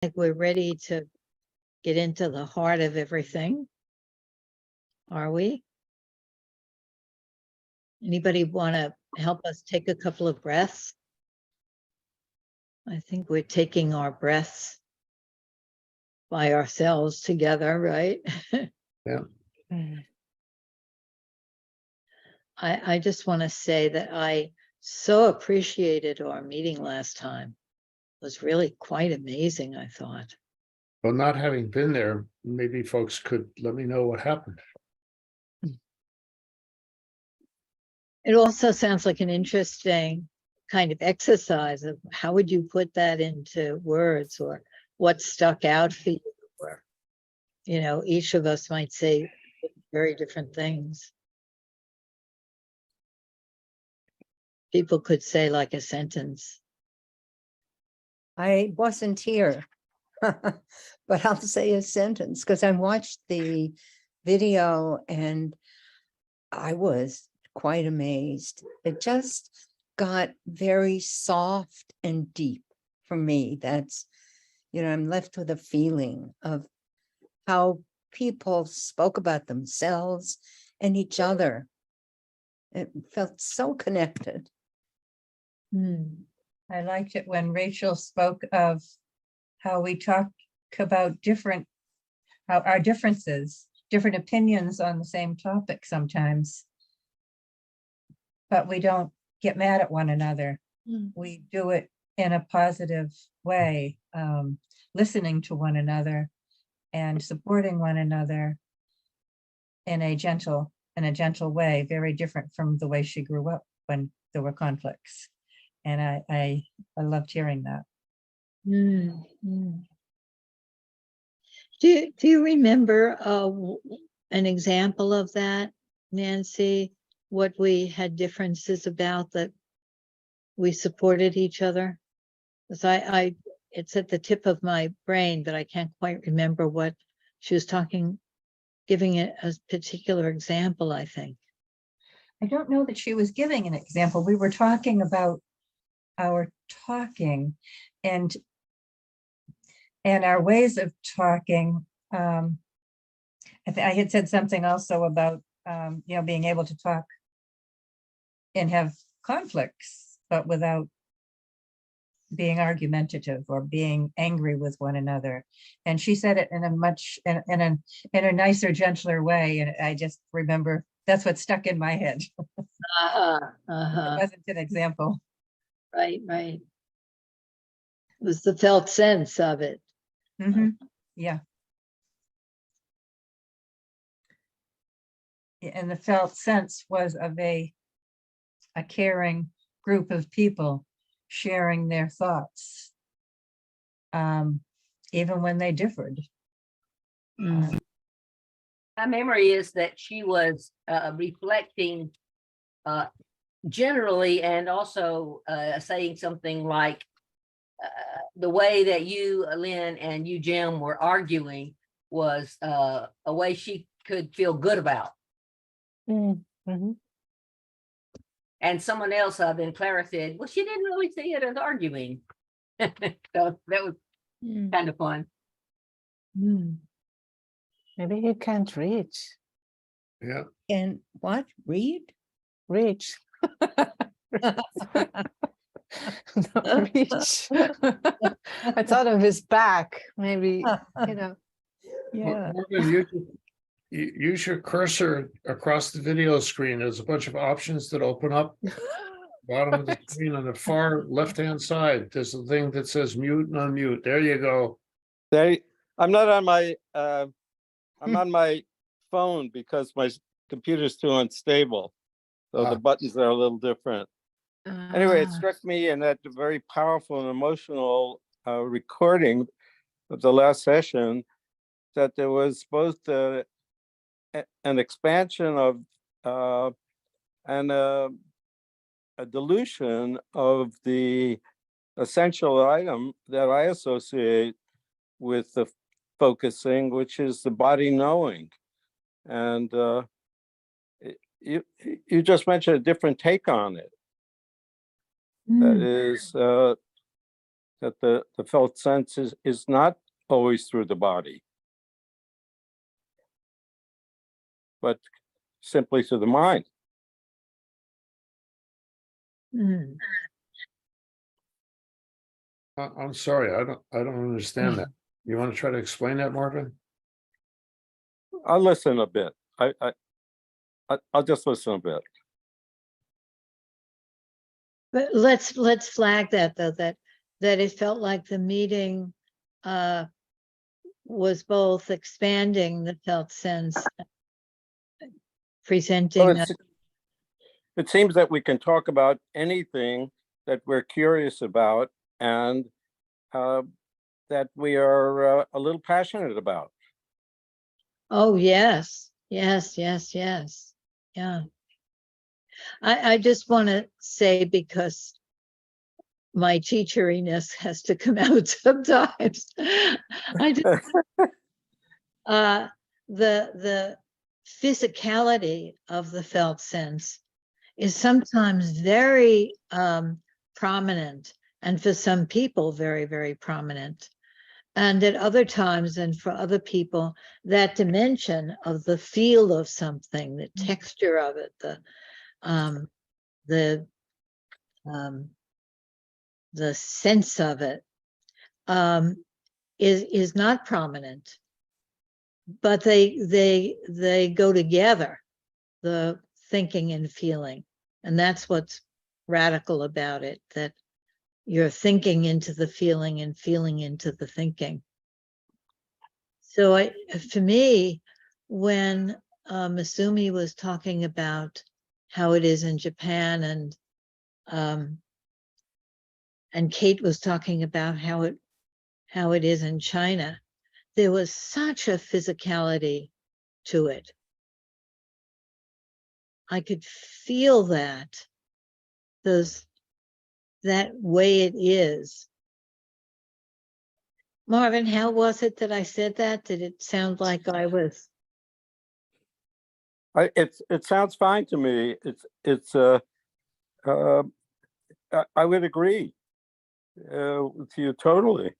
think we're ready to get into the heart of everything. Are we? Anybody want to help us take a couple of breaths? I think we're taking our breaths by ourselves together, right? Yeah. I just want to say that I so appreciated our meeting last time. It was really quite amazing, I thought. Well, not having been there, maybe folks could let me know what happened. It also sounds like an interesting kind of exercise of how would you put that into words, or what stuck out for you, or, you know, each of us might say very different things. People could say like a sentence. I wasn't here, but I'll say a sentence because I watched the video and I was quite amazed. It just got very soft and deep for me. That's, you know, I'm left with a feeling of how people spoke about themselves and each other. It felt so connected. I liked it when Rachel spoke of how we talk about how our differences, different opinions on the same topic sometimes. But we don't get mad at one another. We do it in a positive way, listening to one another and supporting one another in a gentle way, very different from the way she grew up when there were conflicts. And I loved hearing that. Do you remember an example of that, Nancy? What we had differences about that we supported each other? Because it's at the tip of my brain, but I can't quite remember what she was giving it a particular example, I think. I don't know that she was giving an example. We were talking about our talking and our ways of talking. I had said something also about you know, being able to talk and have conflicts, but without being argumentative or being angry with one another. And she said it in a nicer, gentler way. And I just remember that's what stuck in my head. It wasn't an example. Right. It was the felt sense of it. Yeah. And the felt sense was of a caring group of people sharing their thoughts, even when they differed. My memory is that she was reflecting generally, and also saying something like the way that you, Lynn, and you, Jim, were arguing was a way she could feel good about. And someone else, then Clara said, well, she didn't really see it as arguing. So that was kind of fun. Maybe you can't reach. Yeah. And what? Reach? Not reach. I thought of his back, maybe, you know. Yeah. Morgan, you use your cursor across the video screen. There's a bunch of options that open up. Bottom of the screen on the far left-hand side, there's a thing that says mute and unmute. There you go. I'm not on my I'm on my phone because my computer's too unstable. So the buttons are a little different. Anyway, it struck me in that very powerful and emotional recording of the last session that there was both an expansion of and a dilution of the essential item that I associate with the focusing, which is the body knowing. And you just mentioned a different take on it. That is that the felt sense is not always through the body, but simply through the mind. Hmm. I'm sorry, I don't understand that. You want to try to explain that, Marvin? I'll listen a bit. I'll just listen a bit. But let's flag that though, that it felt like the meeting was both expanding the felt sense, presenting. Well, it seems that we can talk about anything that we're curious about and that we are a little passionate about. Oh, yes, yes, yes, yes. Yeah. I just want to say, because my teacheriness has to come out sometimes. I just, the physicality of the felt sense is sometimes very prominent, and for some people very, very prominent. And at other times, and for other people, that dimension of the feel of something, the texture of it, the sense of it, is not prominent. But they go together, the thinking and feeling, and that's what's radical about it, that you're thinking into the feeling and feeling into the thinking. So for me, when Masumi was talking about how it is in Japan, and Kate was talking about how it is in China, there was such a physicality to it. I could feel that way it is. Marvin, how was it that I said that? Did it sound like I was? It sounds fine to me. I would agree with you totally.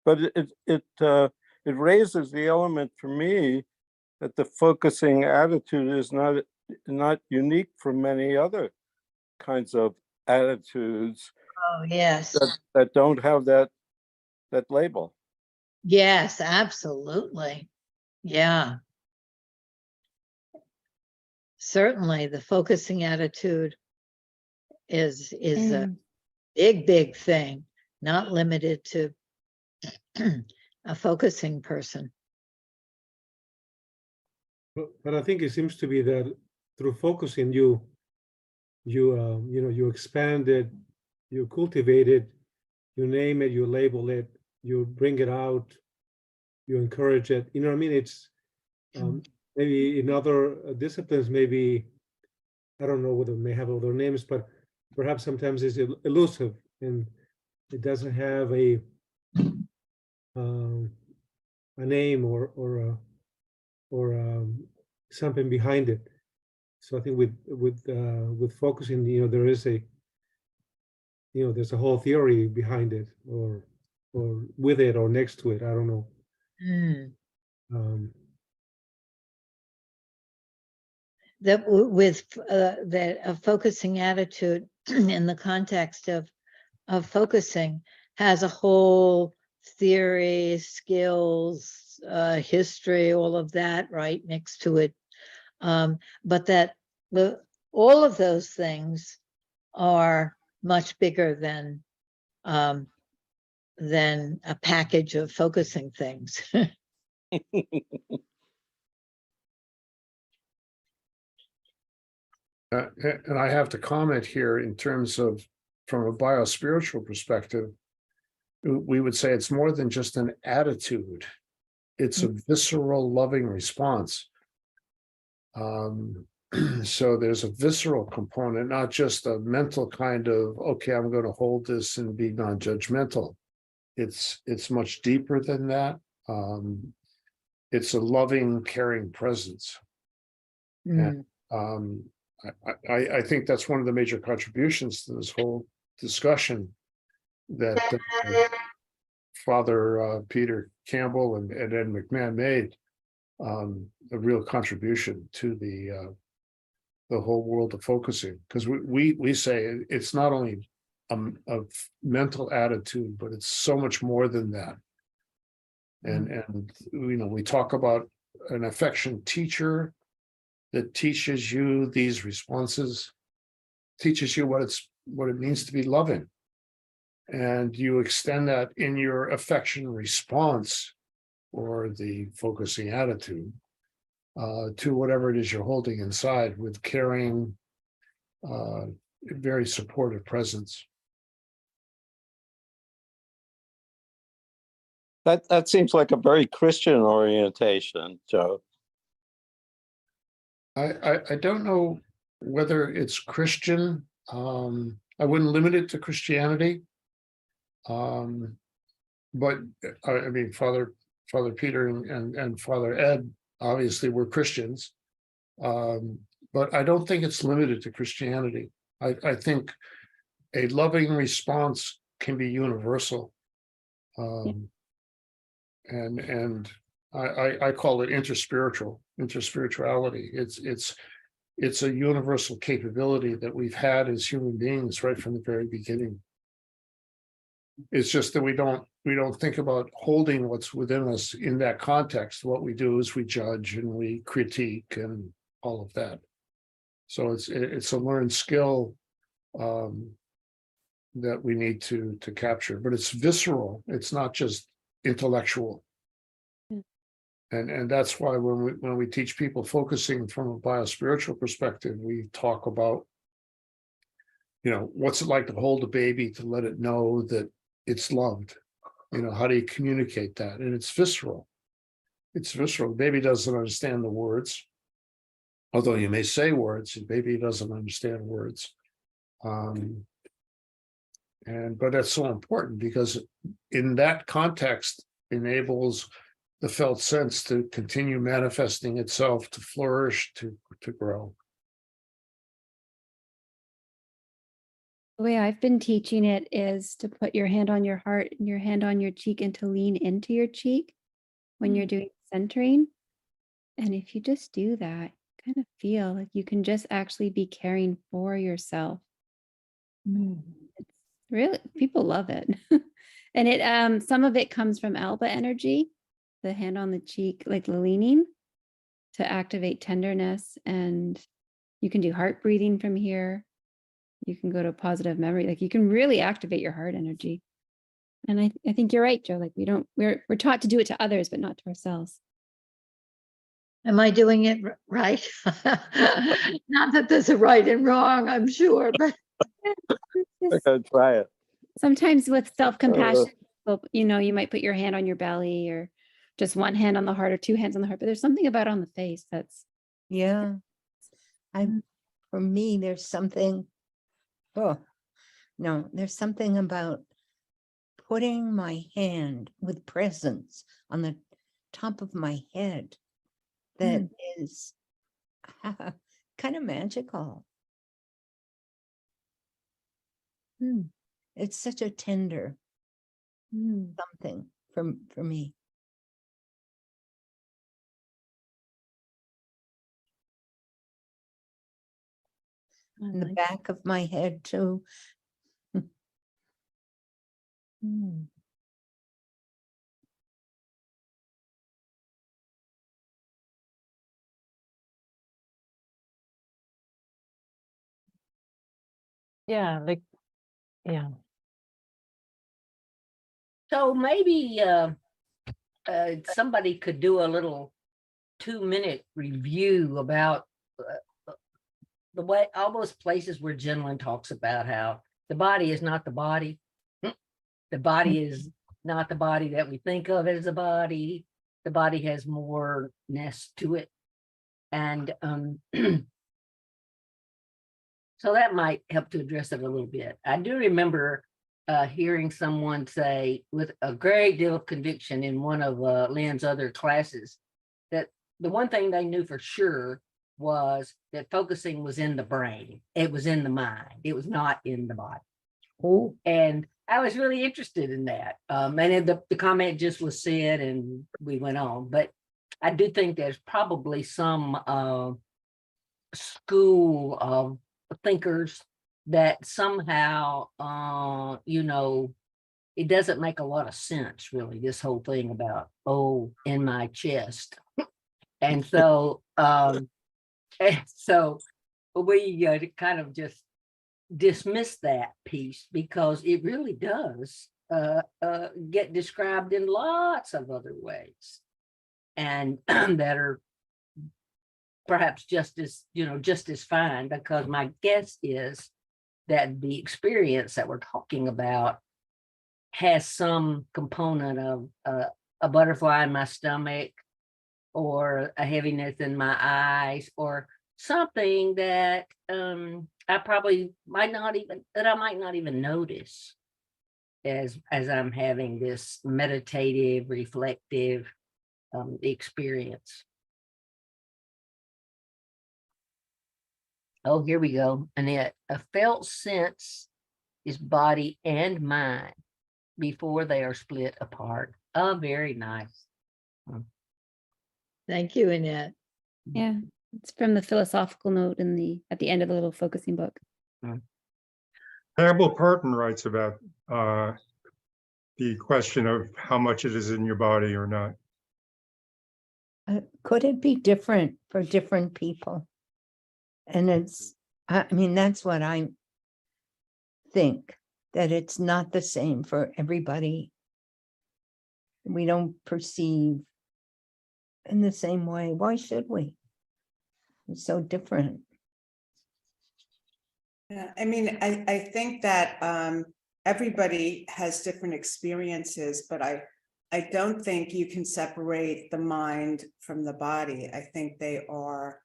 But it raises the element for me that the focusing attitude is not unique from many other kinds of attitudes Oh, yes. that don't have that label. Yes, absolutely. Yeah. Certainly the focusing attitude is a big thing, not limited to a focusing person. But I think it seems to be that through focusing, you expand it, you cultivate it, you name it, you label it, you bring it out, you encourage it. You know what I mean? It's maybe in other disciplines, maybe, I don't know whether it may have other names, but perhaps sometimes it's elusive and it doesn't have a name or something behind it. So I think with focusing, there is there's a whole theory behind it, or with it, or next to it. I don't know. That with that a focusing attitude in the context of focusing has a whole theory, skills, history, all of that right next to it. But that all of those things are much bigger than a package of focusing things. And I have to comment here in terms of, from a biospiritual perspective, we would say it's more than just an attitude. It's a visceral, loving response. So there's a visceral component, not just a mental kind of, okay, I'm going to hold this and be non-judgmental. It's much deeper than that. It's a loving, caring presence. And I think that's one of the major contributions to this whole discussion that Father Peter Campbell and Ed McMahon made, a real contribution to the whole world of focusing, because we say it's not only a mental attitude, but it's so much more than that. And we talk about an affection teacher that teaches you these responses, teaches you what it means to be loving, and you extend that in your affection response or the focusing attitude to whatever it is you're holding inside with caring, very supportive presence. That seems like a very Christian orientation, Joe. I don't know whether it's Christian. I wouldn't limit it to Christianity. But I mean, Father Peter and Father Ed obviously were Christians. But I don't think it's limited to Christianity. I think a loving response can be universal. And I call it interspirituality. It's a universal capability that we've had as human beings right from the very beginning. It's just that we don't think about holding what's within us in that context. What we do is we judge and we critique and all of that. So it's a learned skill that we need to capture, but it's visceral. It's not just intellectual. And that's why when we teach people focusing from a biospiritual perspective, we talk about, what's it like to hold a baby, to let it know that it's loved. How do you communicate that? And it's visceral. It's visceral. The baby doesn't understand the words, although you may say words. The baby doesn't understand words. But that's so important, because in that context enables the felt sense to continue manifesting itself, to flourish, to grow. The way I've been teaching it is to put your hand on your heart and your hand on your cheek, and to lean into your cheek when you're doing centering. And if you just do that, kind of feel like you can just actually be caring for yourself. It's really, people love it. And it some of it comes from alba energy, the hand on the cheek, like the leaning, to activate tenderness. And you can do heart breathing from here. You can go to positive memory. Like, you can really activate your heart energy. And I think you're right, Joe. Like, we're taught to do it to others, but not to ourselves. Am I doing it right? Not that there's a right and wrong, I'm sure, but I gotta try it. Sometimes with self-compassion, you might put your hand on your belly, or just one hand on the heart, or two hands on the heart, but there's something about on the face that's. Yeah. For me, there's something, there's something about putting my hand with presence on the top of my head that is kind of magical. It's such a tender something for me. In the back of my head too. Yeah, yeah. So maybe somebody could do a little 2-minute review about the way, all those places where Jenlyn talks about how the body is not the body. The body is not the body that we think of as a body. The body has more-ness to it. And so that might help to address it a little bit. I do remember hearing someone say with a great deal of conviction in one of Lynn's other classes that the one thing they knew for sure was that focusing was in the brain. It was in the mind. It was not in the body. Oh, And I was really interested in that. And then the comment just was said and we went on. But I do think there's probably some school of thinkers that somehow, it doesn't make a lot of sense, really, this whole thing about, oh, in my chest. And so, we kind of just dismiss that piece because it really does get described in lots of other ways, and that are perhaps just as fine, because my guess is that the experience that we're talking about has some component of a butterfly in my stomach, or a heaviness in my eyes, or something that I might not even notice as I'm having this meditative, reflective experience. Oh, here we go. Annette, a felt sense is body and mind before they are split apart. Oh, very nice. Thank you, Annette. Yeah, it's from the philosophical note at the end of the little focusing book. Campbell Parton writes about the question of how much it is in your body or not. could it be different for different people? And I mean, that's what I think, that it's not the same for everybody. We don't perceive in the same way. Why should we? It's so different. Yeah, I mean, I think that everybody has different experiences, but I don't think you can separate the mind from the body. I think they are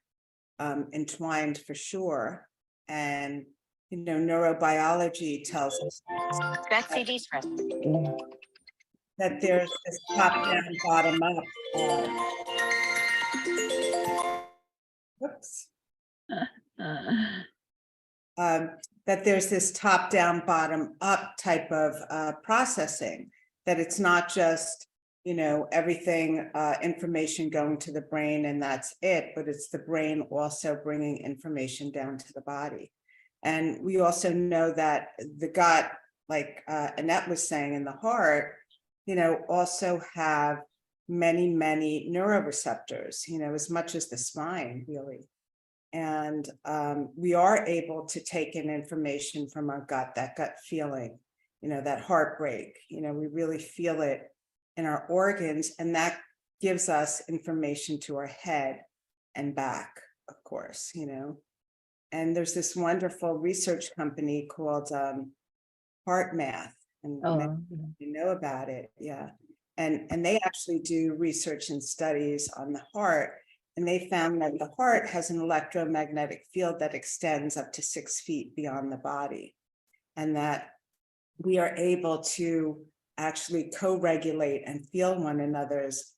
entwined for sure. And, neurobiology tells us that there's this top down, bottom up. Whoops. That there's this top down, bottom up type of processing, that it's not just, everything, information going to the brain and that's it, but it's the brain also bringing information down to the body. And we also know that the gut, like Annette was saying, in the heart, also have many, many neuroreceptors, as much as the spine, really. And we are able to take in information from our gut, that gut feeling, that heartbreak, we really feel it in our organs, and that gives us information to our head and back, of course, And there's this wonderful research company called Heart Math, and you know about it, yeah. And they actually do research and studies on the heart. And they found that the heart has an electromagnetic field that extends up to 6 feet beyond the body, and that we are able to actually co-regulate and feel one another's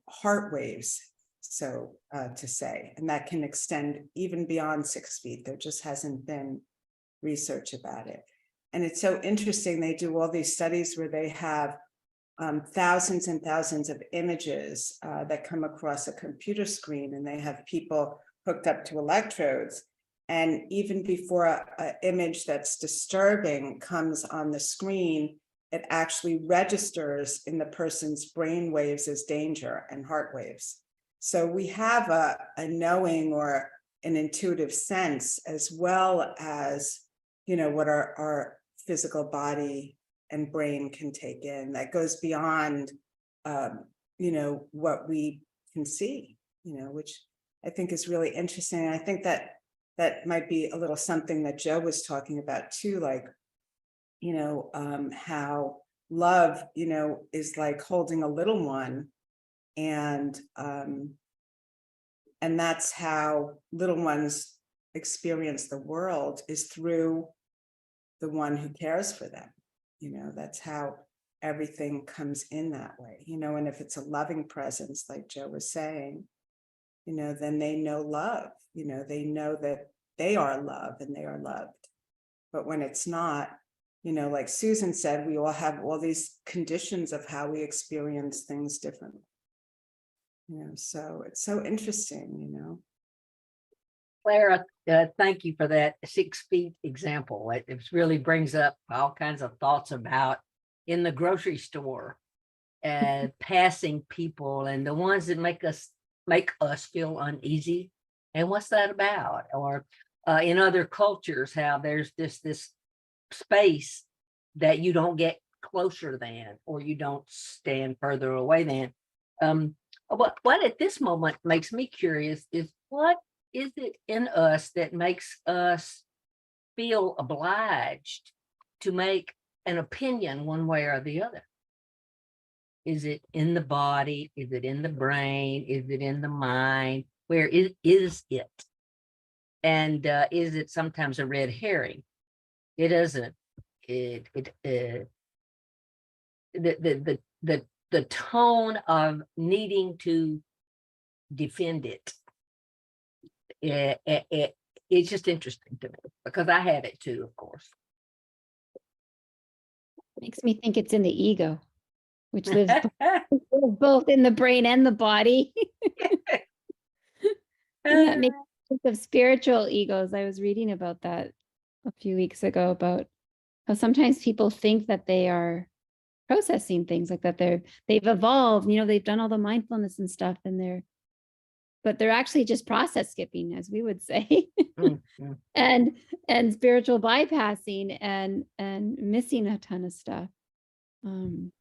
heart waves, so to say, and that can extend even beyond 6 feet. There just hasn't been research about it. And it's so interesting. They do all these studies where they have thousands and thousands of images that come across a computer screen, and they have people hooked up to electrodes. And even before an image that's disturbing comes on the screen, it actually registers in the person's brain waves as danger and heart waves. So we have a knowing or an intuitive sense, as well as, what our physical body and brain can take in, that goes beyond, what we can see, which I think is really interesting. And I think that might be a little something that Joe was talking about too, like, how love, is like holding a little one, and that's how little ones experience the world, is through the one who cares for them. That's how everything comes in that way, and if it's a loving presence, like Joe was saying, then they know love, they know that they are love and they are loved. But when it's not, you know, like Susan said, we all have all these conditions of how we experience things differently. You know, so it's so interesting, you know. Clara, thank you for that 6 feet example. It really brings up all kinds of thoughts about in the grocery store and passing people and the ones that make us feel uneasy. And what's that about? Or in other cultures, how there's this space that you don't get closer than, or you don't stand further away than. What at this moment makes me curious is what is it in us that makes us feel obliged to make an opinion one way or the other? Is it in the body? Is it in the brain? Is it in the mind? Where is it? And is it sometimes a red herring? It isn't. The tone of needing to defend it, it's just interesting to me because I have it too, of course. Makes me think it's in the ego, which lives both in the brain and the body. And that makes me think of spiritual egos. I was reading about that a few weeks ago, about how sometimes people think that they are processing things, like that they've evolved, you know, they've done all the mindfulness and stuff, and but they're actually just process skipping, as we would say. and spiritual bypassing and missing a ton of stuff. Anyway.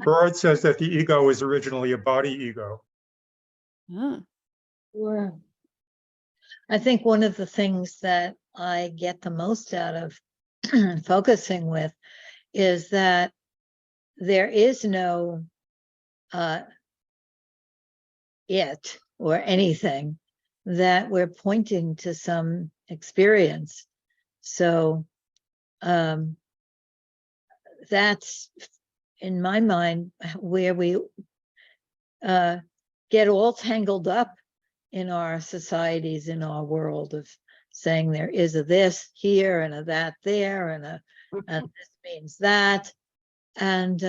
Freud says that the ego is originally a body ego. Ah. Sure. I think one of the things that I get the most out of focusing with is that there is no it or anything, that we're pointing to some experience. So that's, in my mind, where we get all tangled up in our societies, in our world of saying there is a this here and a that there and this means that. And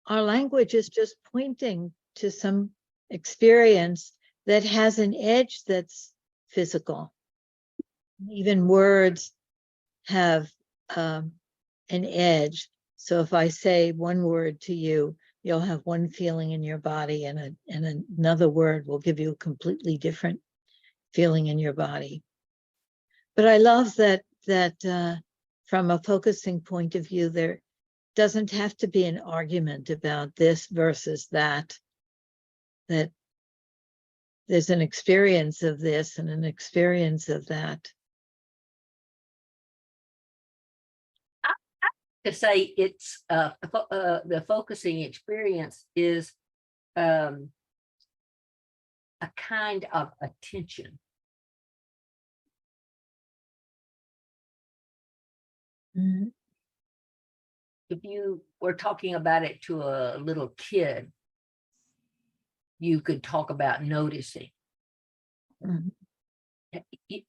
our language is just pointing to some experience that has an edge that's physical. Even words have an edge. So if I say one word to you, you'll have one feeling in your body, and another word will give you a completely different feeling in your body. But I love that from a focusing point of view, there doesn't have to be an argument about this versus that, that there's an experience of this and an experience of that. To say it's the focusing experience is a kind of attention. Mm-hmm. If you were talking about it to a little kid, you could talk about noticing. Mm-hmm.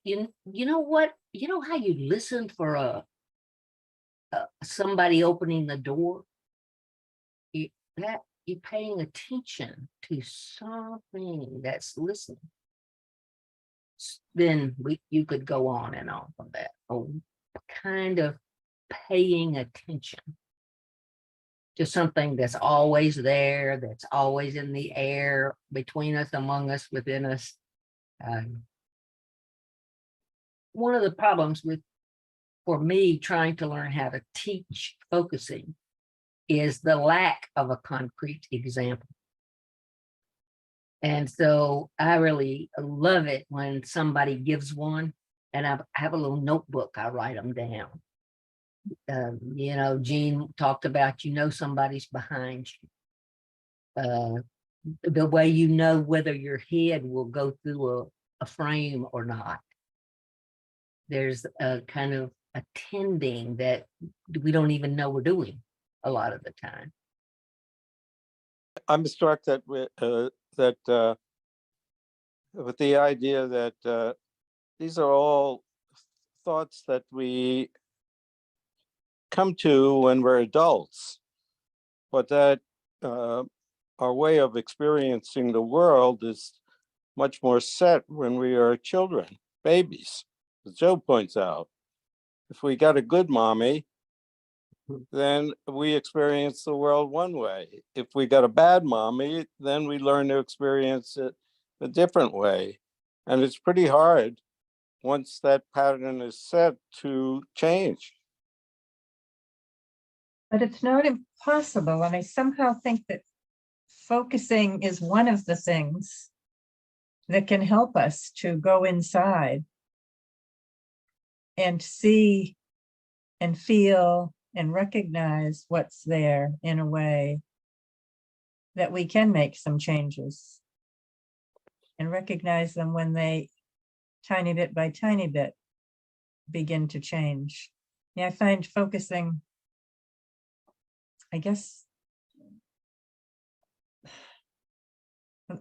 You know what? You know how you listen for somebody opening the door? You're paying attention to something that's listening. Then you could go on and on from that. Oh, kind of paying attention to something that's always there, that's always in the air, between us, among us, within us. One of the problems for me trying to learn how to teach focusing is the lack of a concrete example. And so I really love it when somebody gives one, and I have a little notebook, I write them down. You know, Jean talked about, you know, somebody's behind you. The way you know whether your head will go through a frame or not. There's a kind of attending that we don't even know we're doing a lot of the time. I'm struck that with the idea that these are all thoughts that we come to when we're adults, but that our way of experiencing the world is much more set when we are children, babies, as Joe points out. If we got a good mommy, then we experience the world one way. If we got a bad mommy, then we learn to experience it a different way. And it's pretty hard once that pattern is set to change. But it's not impossible, and I somehow think that focusing is one of the things that can help us to go inside and see and feel and recognize what's there in a way that we can make some changes and recognize them when they, tiny bit by tiny bit, begin to change. Yeah, I find focusing, I guess,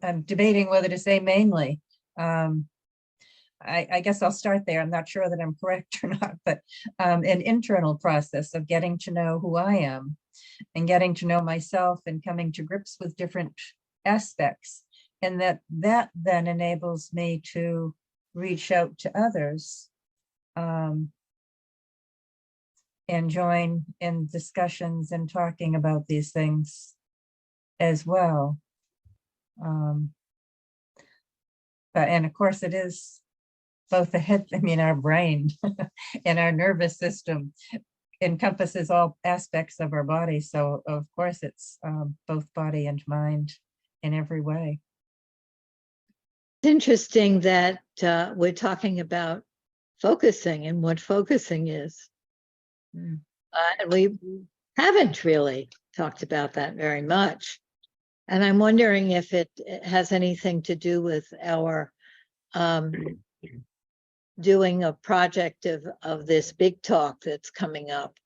I'm debating whether to say mainly. I guess I'll start there. I'm not sure that I'm correct or not, but an internal process of getting to know who I am and getting to know myself and coming to grips with different aspects. And that then enables me to reach out to others and join in discussions and talking about these things as well. And of course it is both the head, I mean, our brain and our nervous system encompasses all aspects of our body. So of course it's both body and mind in every way. It's interesting that we're talking about focusing and what focusing is. And we haven't really talked about that very much. And I'm wondering if it has anything to do with our doing a project of this big talk that's coming up.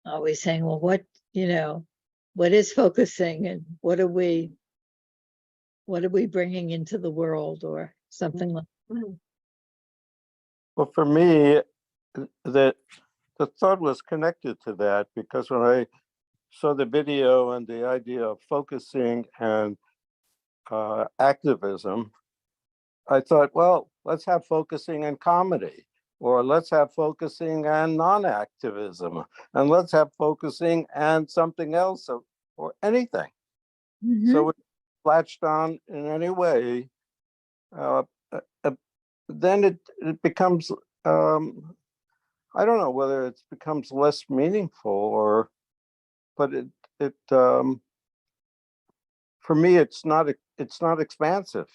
Always saying, well, what is focusing and what are we bringing into the world or something like that? Well, for me, the thought was connected to that, because when I saw the video and the idea of focusing and activism, I thought, well, let's have focusing and comedy, or let's have focusing and non-activism, and let's have focusing and something else, or anything. So it latched on in any way, then it becomes, I don't know whether it becomes less meaningful but it for me, it's not expansive.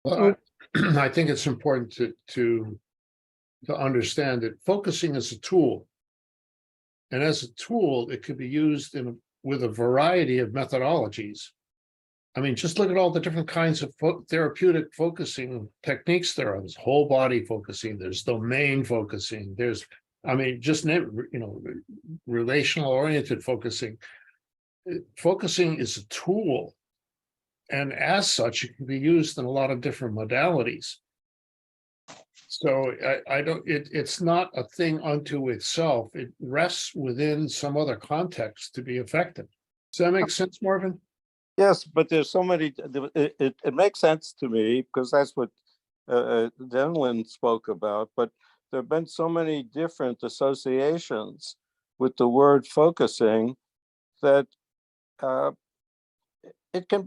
Well, I think it's important to understand that focusing is a tool. And as a tool, it could be used with a variety of methodologies. I mean, just look at all the different kinds of therapeutic focusing techniques there are. There's whole body focusing, there's domain focusing, there's, I mean, just relational oriented focusing. Focusing is a tool. And as such, it can be used in a lot of different modalities. So it's not a thing unto itself. It rests within some other context to be effective. Does that make sense, Marvin? Yes, but there's so many, it makes sense to me, because that's what Lynn spoke about, but there have been so many different associations with the word focusing that it can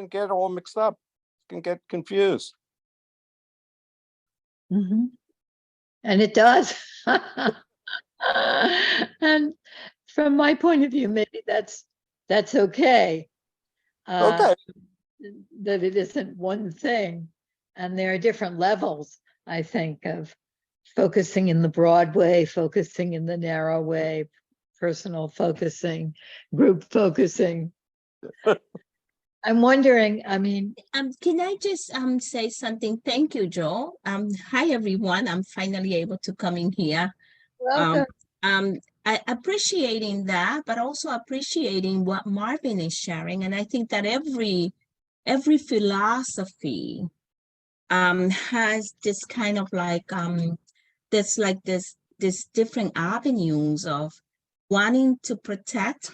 get all mixed up, it can get confused. And it does. And from my point of view, maybe that's okay. Okay. That it isn't one thing. And there are different levels, I think, of focusing in the broad way, focusing in the narrow way, personal focusing, group focusing. I'm wondering, I mean, can I just say something? Thank you, Joe. Hi everyone. I'm finally able to come in here. welcome. I appreciating that, but also appreciating what Marvin is sharing. And I think that every philosophy has this kind of like there's like this different avenues of wanting to protect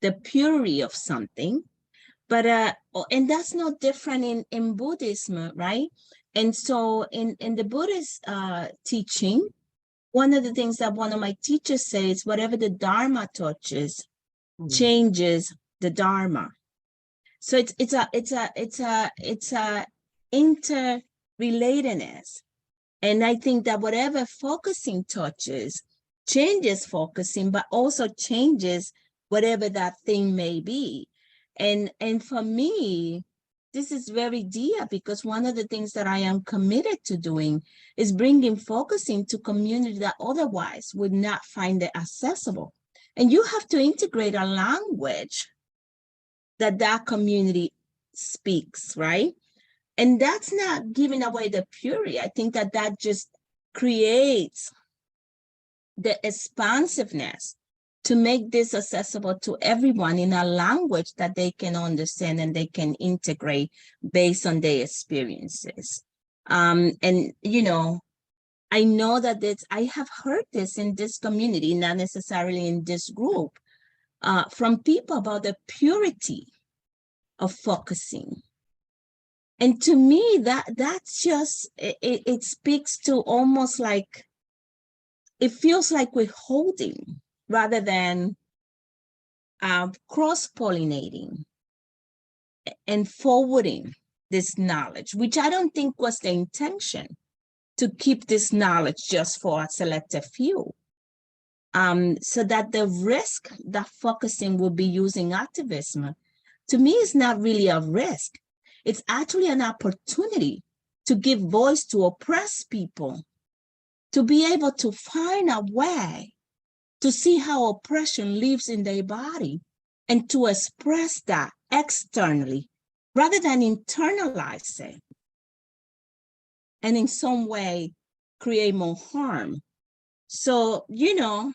the purity of something, but and that's no different in Buddhism, right? And so in the Buddhist teaching, one of the things that one of my teachers says, whatever the Dharma touches changes the Dharma. So it's a interrelatedness. And I think that whatever focusing touches changes focusing, but also changes whatever that thing may be. And for me, this is very dear, because one of the things that I am committed to doing is bringing focusing to community that otherwise would not find it accessible. And you have to integrate a language that community speaks, right? And that's not giving away the purity. I think that just creates the expansiveness to make this accessible to everyone in a language that they can understand and they can integrate based on their experiences. And, you know, I know that I have heard this in this community, not necessarily in this group, from people about the purity of focusing. And to me, that's just, it speaks to almost like, it feels like we're holding rather than cross-pollinating and forwarding this knowledge, which I don't think was the intention, to keep this knowledge just for a selected few. So that the risk that focusing will be using activism, to me, is not really a risk. It's actually an opportunity to give voice to oppressed people, to be able to find a way to see how oppression lives in their body and to express that externally rather than internalize it and in some way create more harm. So, you know,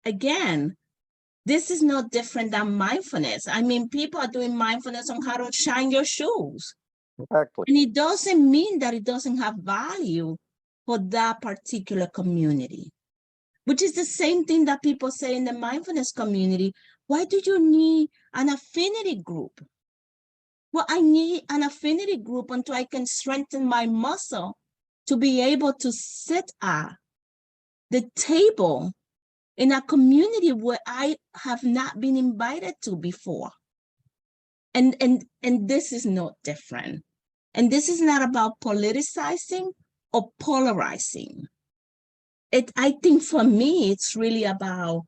again, this is no different than mindfulness. I mean, people are doing mindfulness on how to shine your shoes. Exactly. And it doesn't mean that it doesn't have value for that particular community, which is the same thing that people say in the mindfulness community. Why do you need an affinity group? Well, I need an affinity group until I can strengthen my muscle to be able to sit at the table in a community where I have not been invited to before. And this is not different. And this is not about politicizing or polarizing. I think for me, it's really about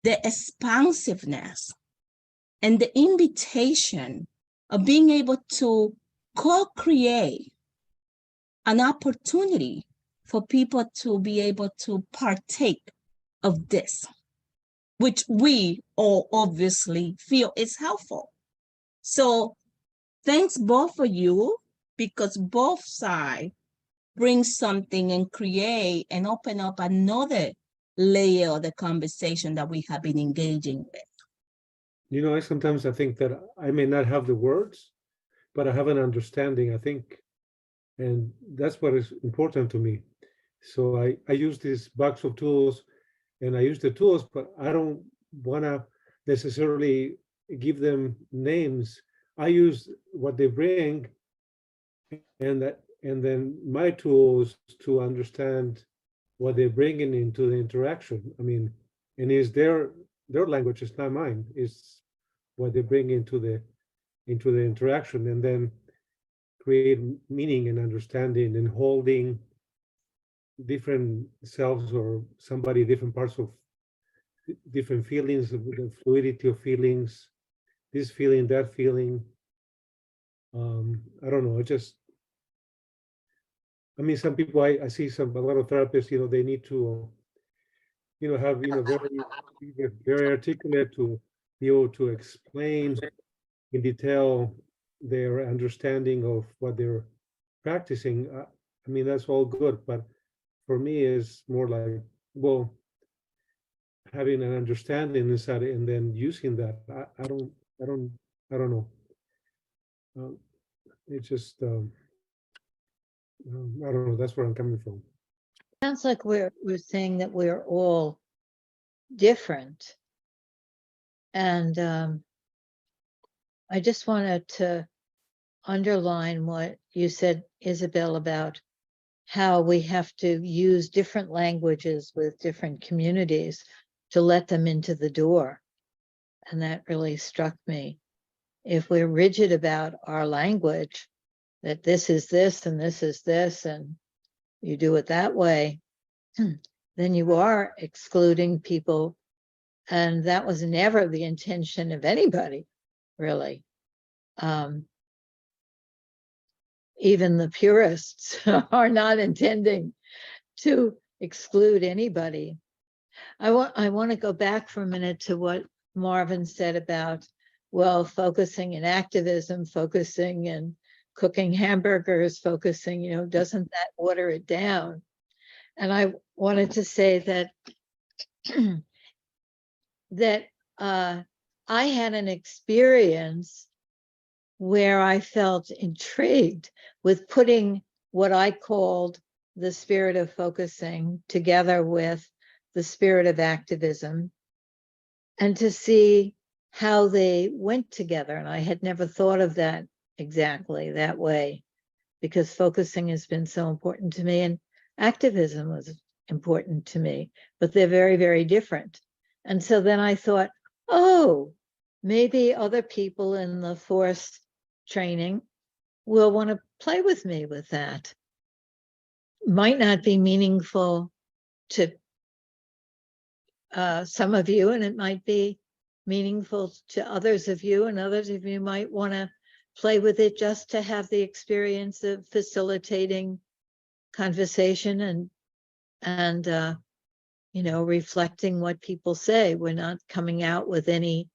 the expansiveness and the invitation of being able to co-create an opportunity for people to be able to partake of this, which we all obviously feel is helpful. So thanks both for you, because both sides bring something and create and open up another layer of the conversation that we have been engaging with. You know, sometimes I think that I may not have the words, but I have an understanding, I think, and that's what is important to me. So I use this box of tools, and I use the tools, but I don't want to necessarily give them names. I use what they bring, and then my tools to understand what they're bringing into the interaction. I mean, and is their language, is not mine, is what they bring into the interaction, and then create meaning and understanding and holding different selves or somebody, different parts of different feelings, the fluidity of feelings, this feeling, that feeling. I don't know, I mean, some people, I see a lot of therapists, you know, they need to, you know, have, you know, very articulate to be able to explain in detail their understanding of what they're practicing. I mean, that's all good, but for me, it's more like, well, having an understanding inside it and then using that. I don't know. It's just, I don't know. That's where I'm coming from. Sounds like we're saying that we're all different. And I just wanted to underline what you said, Isabel, about how we have to use different languages with different communities to let them into the door. And that really struck me. If we're rigid about our language, that this is this and this is this, and you do it that way, then you are excluding people. And that was never the intention of anybody, really. Even the purists are not intending to exclude anybody. I want to go back for a minute to what Marvin said about, well, focusing in activism, focusing in cooking hamburgers, focusing, doesn't that water it down? And I wanted to say that that I had an experience where I felt intrigued with putting what I called the spirit of focusing together with the spirit of activism, and to see how they went together. And I had never thought of that exactly that way, because focusing has been so important to me and activism was important to me, but they're very, very different. And so then I thought, oh, maybe other people in the force training will want to play with me with that. Might not be meaningful to some of you, and it might be meaningful to others of you, and others of you might want to play with it just to have the experience of facilitating conversation and reflecting what people say. We're not coming out with any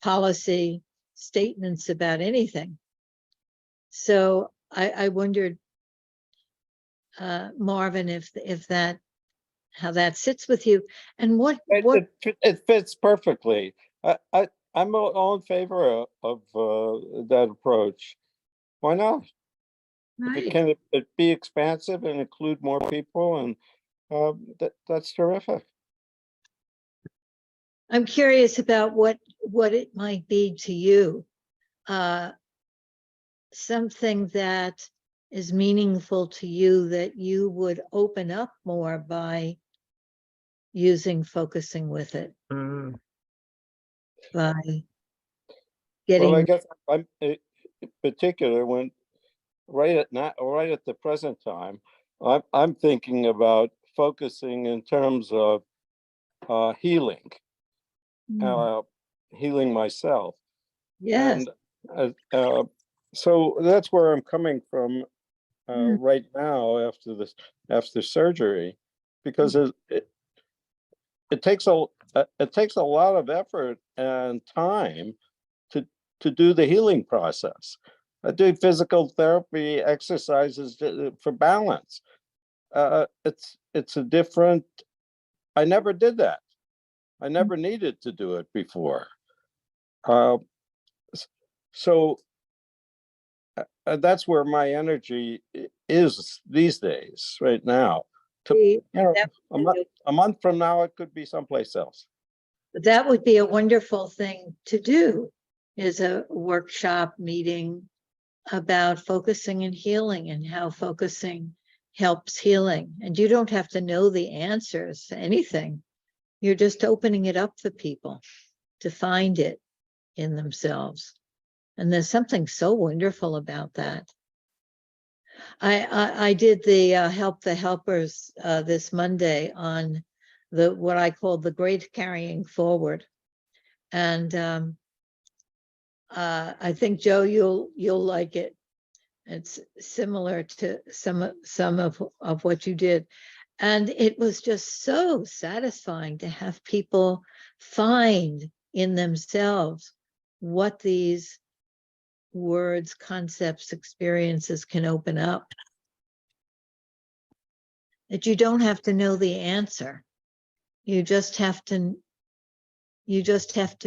policy statements about anything. So I wondered, Marvin, if that, how that sits with you, and what It fits perfectly. I'm all in favor of that approach. Why not? If it can be expansive and include more people, and that's terrific. I'm curious about what it might be to you. Something that is meaningful to you that you would open up more by focusing with it. By getting. Well, I guess I'm in particular when right at the present time, I'm thinking about focusing in terms of healing, healing myself. Yes. And so that's where I'm coming from right now after surgery, because it takes a lot of effort and time to do the healing process. I do physical therapy exercises for balance. It's a different. I never did that. I never needed to do it before. So that's where my energy is these days, right now. A month from now, it could be someplace else. That would be a wonderful thing to do, is a workshop meeting about focusing and healing and how focusing helps healing. And you don't have to know the answers to anything. You're just opening it up for people to find it in themselves. And there's something so wonderful about that. I did the Help the Helpers this Monday on what I call the Great Carrying Forward. And I think, Joe, you'll like it. It's similar to some of what you did. And it was just so satisfying to have people find in themselves what these words, concepts, experiences can open up. That you don't have to know the answer. You just have to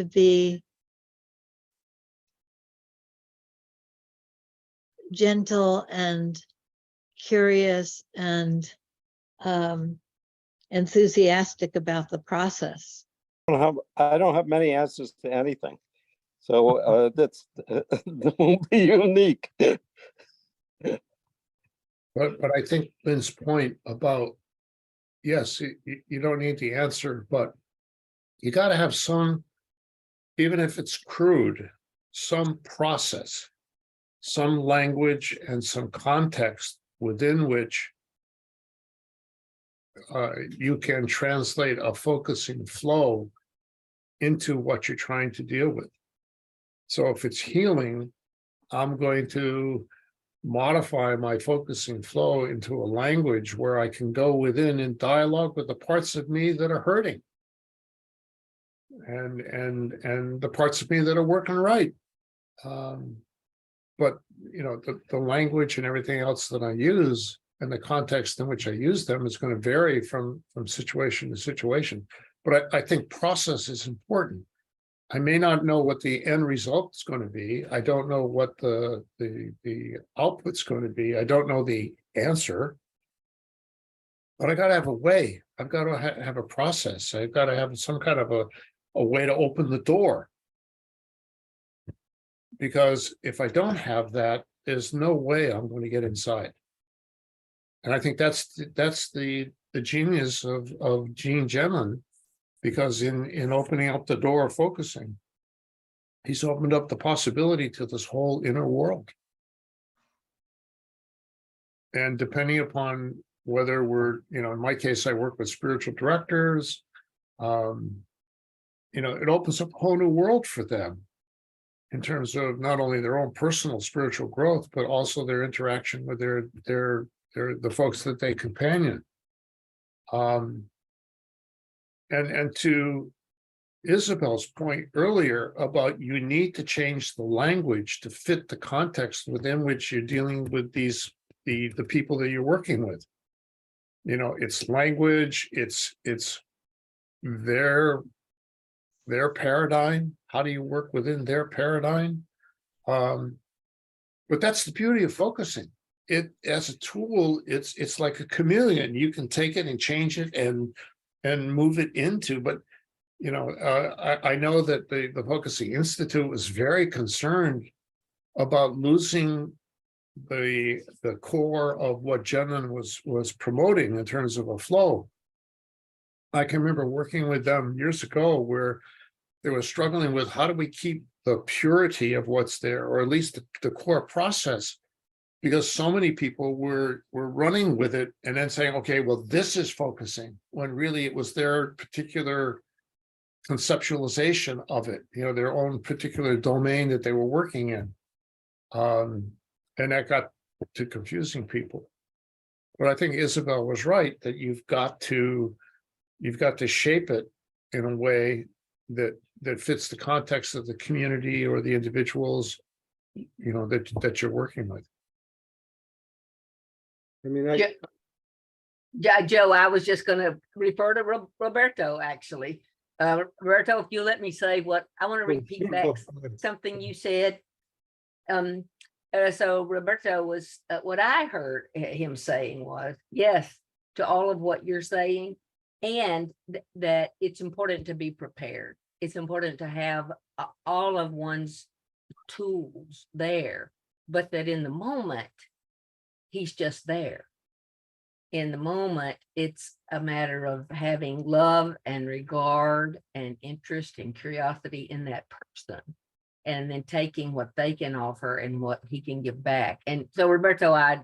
be gentle and curious and enthusiastic about the process. I don't have many answers to anything. So that's that won't be unique. But I think Lynn's point about, yes, you don't need the answer, but you got to have some, even if it's crude, some process, some language and some context within which you can translate a focusing flow into what you're trying to deal with. So if it's healing, I'm going to modify my focusing flow into a language where I can go within in dialogue with the parts of me that are hurting. And the parts of me that are working right. But you know, the language and everything else that I use and the context in which I use them is going to vary from situation to situation. But I think process is important. I may not know what the end result is going to be. I don't know what the output's going to be. I don't know the answer. But I got to have a way. I've got to have a process. I've got to have some kind of a way to open the door. Because if I don't have that, there's no way I'm going to get inside. And I think that's the genius of Gene Genlin, because in opening up the door of focusing, he's opened up the possibility to this whole inner world. And depending upon whether we're, you know, in my case, I work with spiritual directors, you know, it opens up a whole new world for them in terms of not only their own personal spiritual growth, but also their interaction with the folks that they companion. And to Isabel's point earlier about you need to change the language to fit the context within which you're dealing with the people that you're working with. You know, it's language, it's their paradigm. How do you work within their paradigm? But that's the beauty of focusing. It as a tool, it's like a chameleon. You can take it and change it and move it into. But you know, I know that the Focusing Institute was very concerned about losing the core of what Genlin was promoting in terms of a flow. I can remember working with them years ago where they were struggling with how do we keep the purity of what's there, or at least the core process, because so many people were running with it and then saying, okay, well, this is focusing, when really it was their particular conceptualization of it, you know, their own particular domain that they were working in. And that got to confusing people. But I think Isabel was right that you've got to shape it in a way that fits the context of the community or the individuals, you know, that you're working with. I mean, Yeah, Joe, I was just going to refer to Roberto, actually. Roberto, if you let me say what I want to repeat back something you said. So Roberto was, what I heard him saying was, yes, to all of what you're saying, and that it's important to be prepared. It's important to have all of one's tools there, but that in the moment, he's just there. In the moment, it's a matter of having love and regard and interest and curiosity in that person, and then taking what they can offer and what he can give back. And so, Roberto, I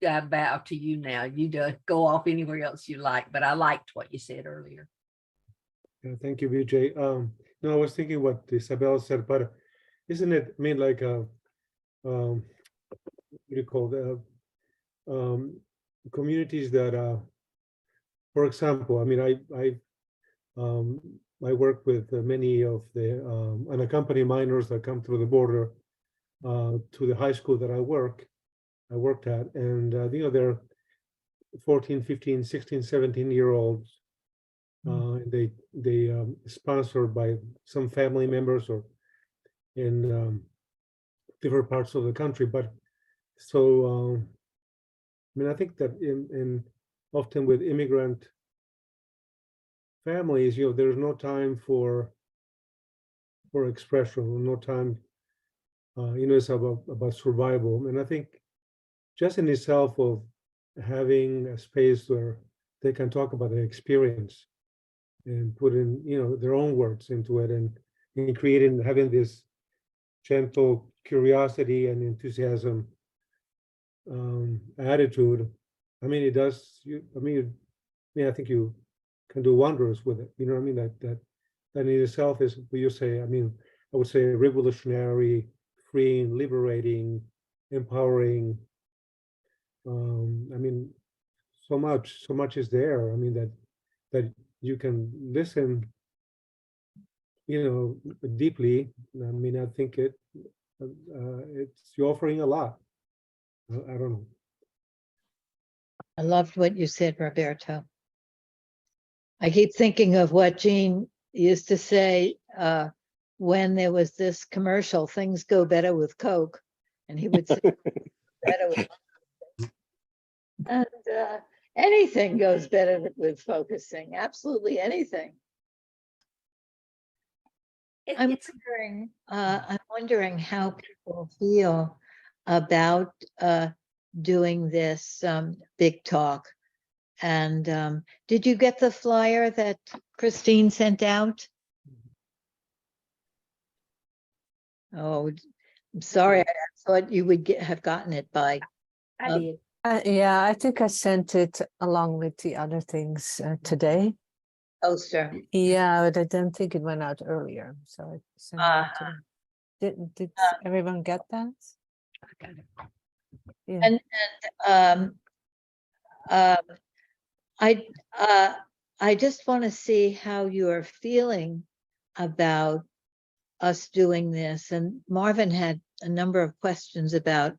bow to you now. You go off anywhere else you like, but I liked what you said earlier. Yeah, thank you, Vijay. No, I was thinking what Isabel said, but isn't it, I mean, like what do you call that? Communities that, for example, I mean, I work with many of the unaccompanied minors that come through the border to the high school that I worked at, and you know, they're 14, 15, 16, 17-year-olds. They sponsored by some family members or in different parts of the country. But so I mean, I think that in often with immigrant families, there's no time for expression, no time, it's about survival. And I think just in itself of having a space where they can talk about their experience and put in, their own words into it, and creating, having this gentle curiosity and enthusiasm attitude. I mean, it does. I think you can do wonders with it. You know what I mean? That in itself is, what you say. I mean, I would say revolutionary, freeing, liberating, empowering. I mean, so much is there. I mean, that you can listen, deeply. I mean, I think you're offering a lot. I don't know. I loved what you said, Roberto. I keep thinking of what Gene used to say when there was this commercial, things go better with Coke. And he would say, better with and anything goes better with focusing, absolutely anything. I'm wondering how people feel about doing this big talk. And did you get the flyer that Christine sent out? Oh, I'm sorry. I thought you would have gotten it by. I did. Yeah, I think I sent it along with the other things today. Poster. Yeah, but I don't think it went out earlier. So I sent it today. Did everyone get that? I got it. Yeah. And I just want to see how you are feeling about us doing this. And Marvin had a number of questions about,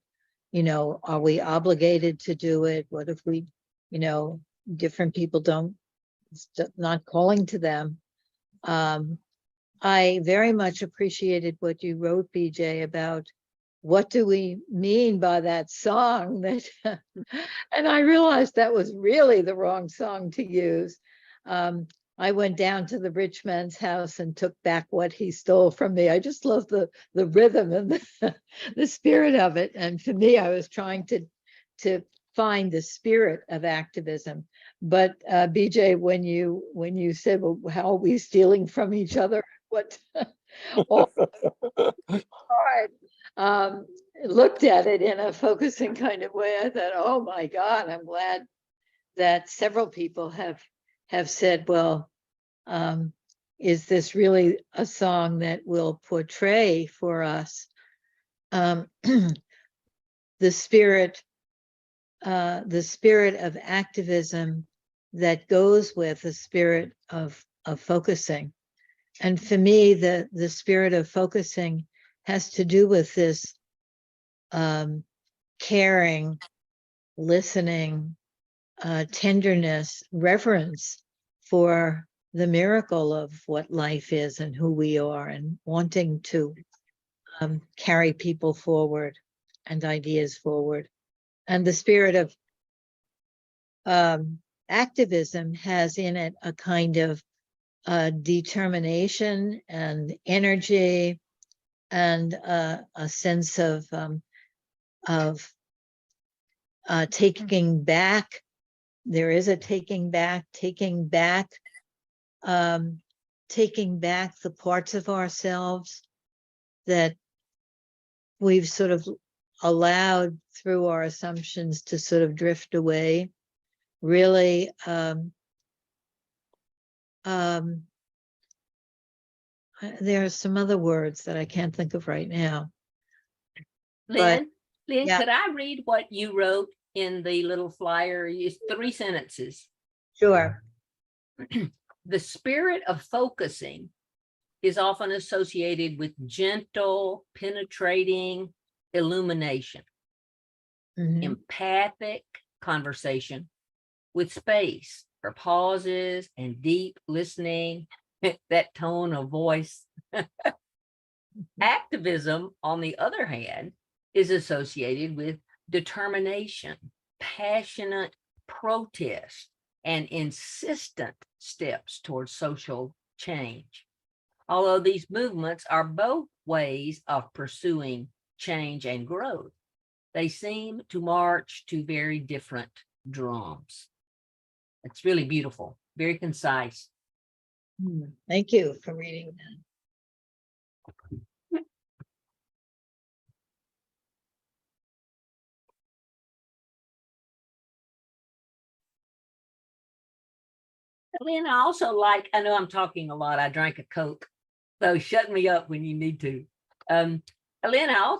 are we obligated to do it? What if we, different people not calling to them? I very much appreciated what you wrote, BJ, about what do we mean by that song that, and I realized that was really the wrong song to use. I went down to the rich man's house and took back what he stole from me. I just love the rhythm and the spirit of it. And for me, I was trying to find the spirit of activism. But BJ, when you said, well, how are we stealing from each other? What hard. Looked at it in a focusing kind of way. I thought, oh my God, I'm glad that several people have said, well, is this really a song that will portray for us the spirit of activism that goes with the spirit of focusing? And for me, the spirit of focusing has to do with this caring, listening, tenderness, reverence for the miracle of what life is and who we are, and wanting to carry people forward and ideas forward. And the spirit of activism has in it a kind of determination and energy and a sense of taking back. There is a taking back the parts of ourselves that we've sort of allowed through our assumptions to sort of drift away. Really, there are some other words that I can't think of right now. Lynn, yeah. could I read what you wrote in the little flyer? It's 3 sentences. Sure. The spirit of focusing is often associated with gentle, penetrating illumination, empathic conversation with space for pauses and deep listening, that tone of voice. Activism, on the other hand, is associated with determination, passionate protest and insistent steps towards social change. Although these movements are both ways of pursuing change and growth, they seem to march to very different drums. It's really beautiful, very concise. Thank you for reading that. Lynn, I also like, I know I'm talking a lot. I drank a Coke, so shut me up when you need to. Lynn, I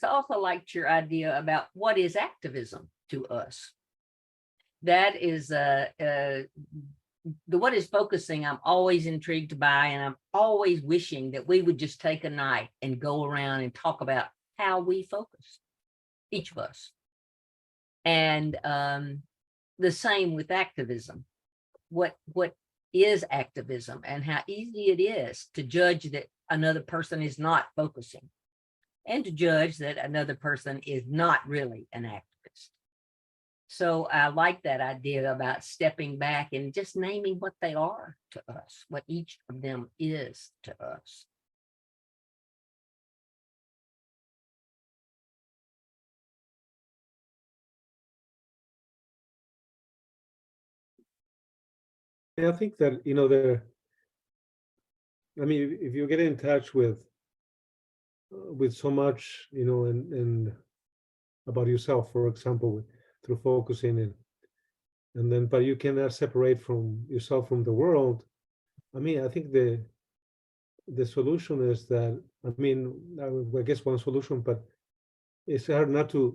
also liked your idea about what is activism to us. That is the what is focusing I'm always intrigued by, and I'm always wishing that we would just take a night and go around and talk about how we focus, each of us. And the same with activism. What is activism, and how easy it is to judge that another person is not focusing, and to judge that another person is not really an activist. So I like that idea about stepping back and just naming what they are to us, what each of them is to us. Yeah, I think that, you know, I mean, if you get in touch with so much, you know, and about yourself, for example, through focusing and then, but you cannot separate from yourself from the world. I mean, I think the solution is that, I mean, I guess one solution, but it's hard not to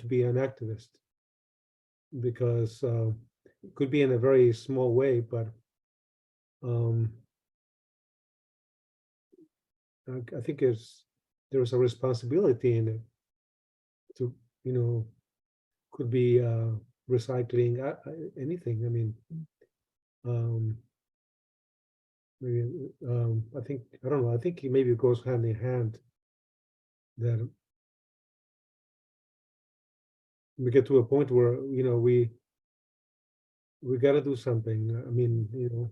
be an activist, because it could be in a very small way, but I think there's a responsibility in it to, you know, could be recycling, anything. I mean, maybe I think, I don't know, I think maybe it goes hand in hand, that we get to a point where, you know, we got to do something. I mean, you know,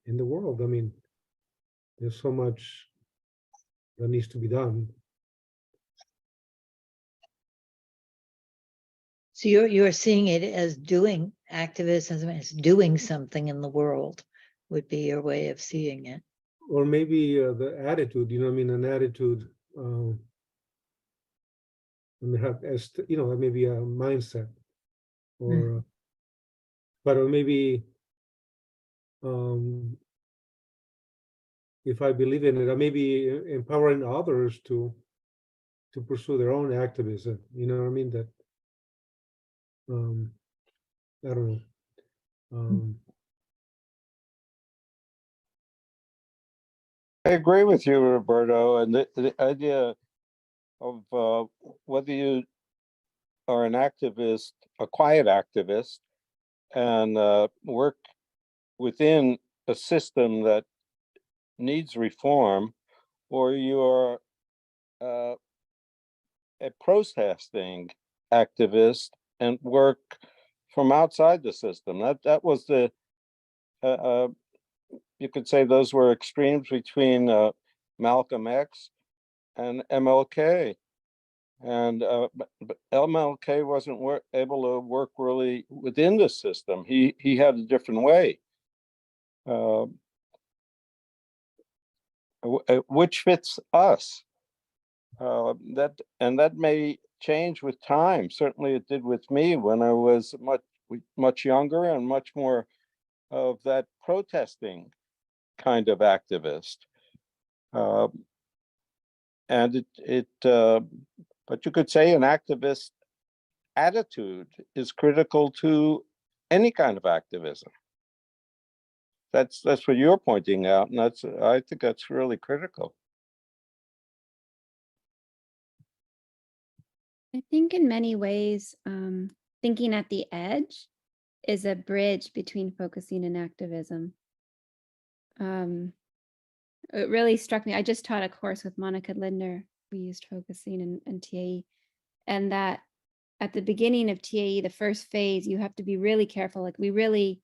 in the world, I mean, there's so much that needs to be done. So you're seeing it as doing activism, as doing something in the world would be your way of seeing it. Or maybe the attitude, you know, I mean, an attitude, and have, as you know, maybe a mindset, or but or maybe if I believe in it, I may be empowering others to pursue their own activism. You know what I mean? That I don't know. I agree with you, Roberto, and the idea of whether you are an activist, a quiet activist, and work within a system that needs reform, or you're a protesting activist and work from outside the system. That was the you could say those were extremes between Malcolm X and MLK. And but MLK wasn't able to work really within the system. He had a different way, which fits us. That may change with time. Certainly, it did with me when I was much younger and much more of that protesting kind of activist. And but you could say an activist attitude is critical to any kind of activism. That's what you're pointing out, and I think that's really critical. I think in many ways, thinking at the edge is a bridge between focusing and activism. It really struck me. I just taught a course with Monica Lindner. We used focusing and TAE, and that at the beginning of TAE, the first phase, you have to be really careful. Like we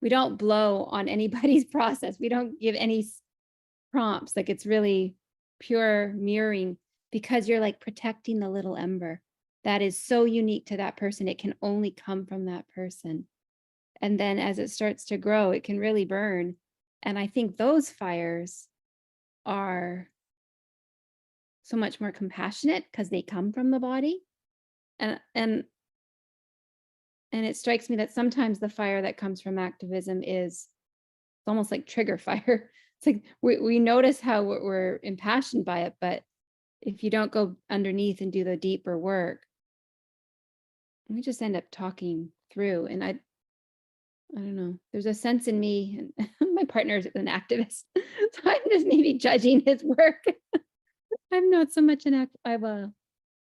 don't blow on anybody's process. We don't give any prompts. Like it's really pure mirroring, because you're like protecting the little ember that is so unique to that person. It can only come from that person. And then as it starts to grow, it can really burn. And I think those fires are so much more compassionate because they come from the body. And it strikes me that sometimes the fire that comes from activism is almost like trigger fire. It's like we notice how we're impassioned by it, but if you don't go underneath and do the deeper work, we just end up talking through. And I don't know, there's a sense in me, and my partner is an activist, so I'm just maybe judging his work. I'm not so much an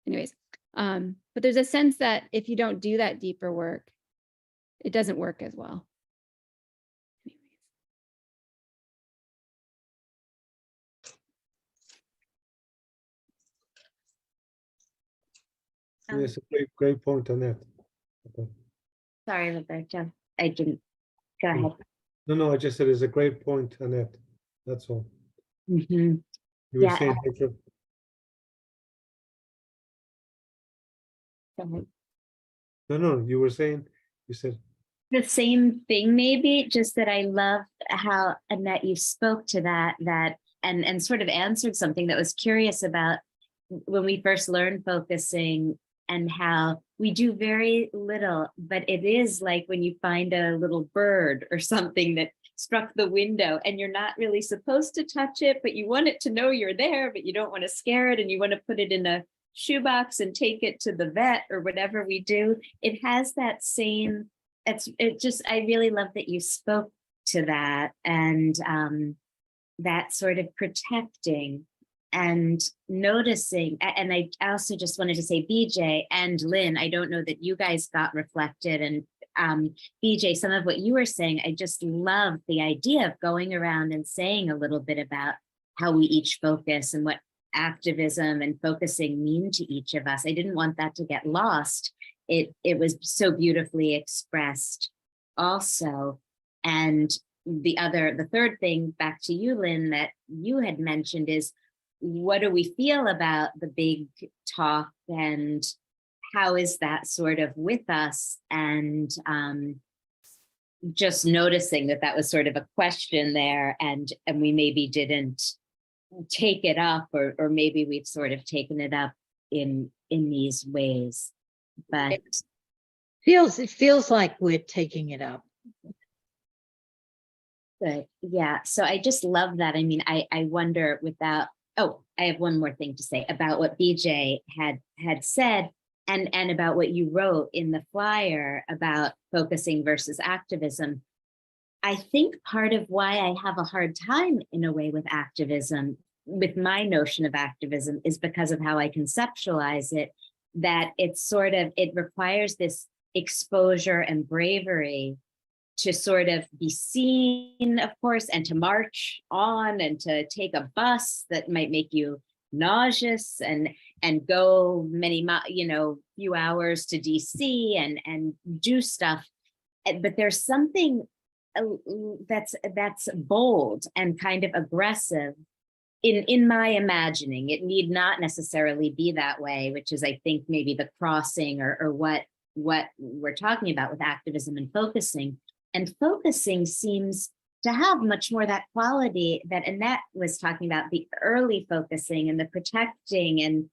anyways, but there's a sense that if you don't do that deeper work, it doesn't work as well. Yes, a great point on that. Okay. Sorry, Roberta. I didn't. Go ahead. No, I just said it's a great point, Annette. That's all. Mhm. You were Yeah, saying, Rachel? Go ahead. No, you were saying, you said. The same thing, maybe, just that I love how, Annette, you spoke to that and sort of answered something that was curious about when we first learned focusing, and how we do very little, but it is like when you find a little bird or something that struck the window and you're not really supposed to touch it, but you want it to know you're there, but you don't want to scare it, and you want to put it in a shoebox and take it to the vet or whatever we do. It has that same, I really love that you spoke to that, and that sort of protecting and noticing. And I also just wanted to say, BJ and Lynn, I don't know that you guys got reflected, and BJ, some of what you were saying, I just love the idea of going around and saying a little bit about how we each focus and what activism and focusing mean to each of us. I didn't want that to get lost. It was so beautifully expressed also. And the third thing, back to you, Lynn, that you had mentioned is, what do we feel about the big talk, and how is that sort of with us? And just noticing that was sort of a question there, and we maybe didn't take it up, or maybe we've sort of taken it up in these ways, but it feels like we're taking it up. Good. Yeah. So I just love that. I mean, I wonder without, I have one more thing to say about what BJ had said, and about what you wrote in the flyer about focusing versus activism. I think part of why I have a hard time in a way with activism, with my notion of activism, is because of how I conceptualize it, that it requires this exposure and bravery to sort of be seen, of course, and to march on, and to take a bus that might make you nauseous, and go many, few hours to DC and do stuff. But there's something that's bold and kind of aggressive in my imagining. It need not necessarily be that way, which is, I think, maybe the crossing or what we're talking about with activism and focusing. And focusing seems to have much more that quality that Annette was talking about, the early focusing and the protecting and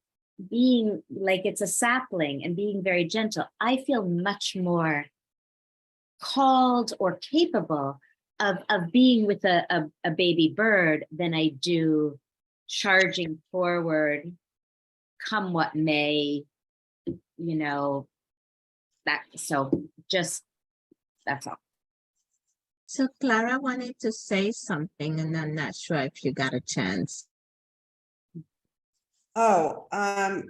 being like it's a sapling and being very gentle. I feel much more called or capable of being with a baby bird than I do charging forward, come what may, that's all. So Clara wanted to say something, and I'm not sure if you got a chance. Oh, I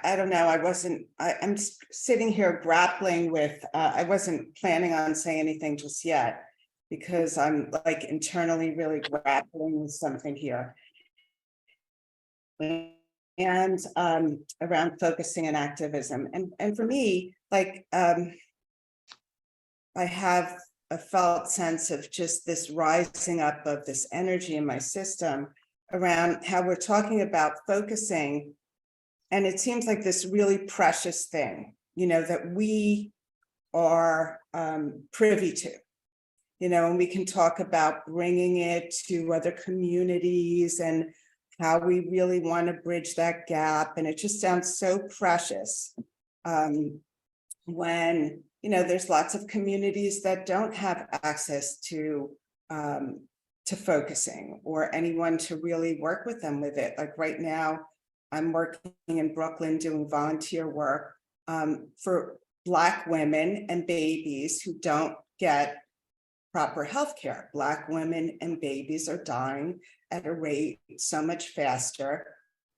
don't know. I'm sitting here grappling with, I wasn't planning on saying anything just yet, because I'm like internally really grappling with something here. When and around focusing and activism. And for me, like, I have a felt sense of just this rising up of this energy in my system around how we're talking about focusing. And it seems like this really precious thing, you know, that we are privy to, you know, and we can talk about bringing it to other communities and how we really want to bridge that gap. And it just sounds so precious when, you know, there's lots of communities that don't have access to focusing or anyone to really work with them with it. Like right now, I'm working in Brooklyn doing volunteer work for Black women and babies who don't get proper health care. Black women and babies are dying at a rate so much faster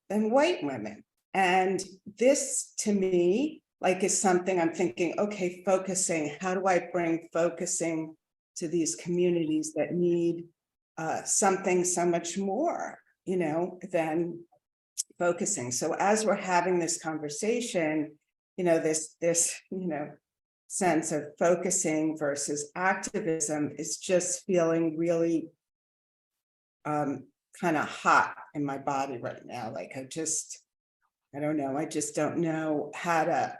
than white women. And this, to me, like, is something I'm thinking, okay, focusing, how do I bring focusing to these communities that need something so much more, you know, than focusing. So as we're having this conversation, you know, this, you know, sense of focusing versus activism is just feeling really kind of hot in my body right now. Like I don't know, I just don't know how to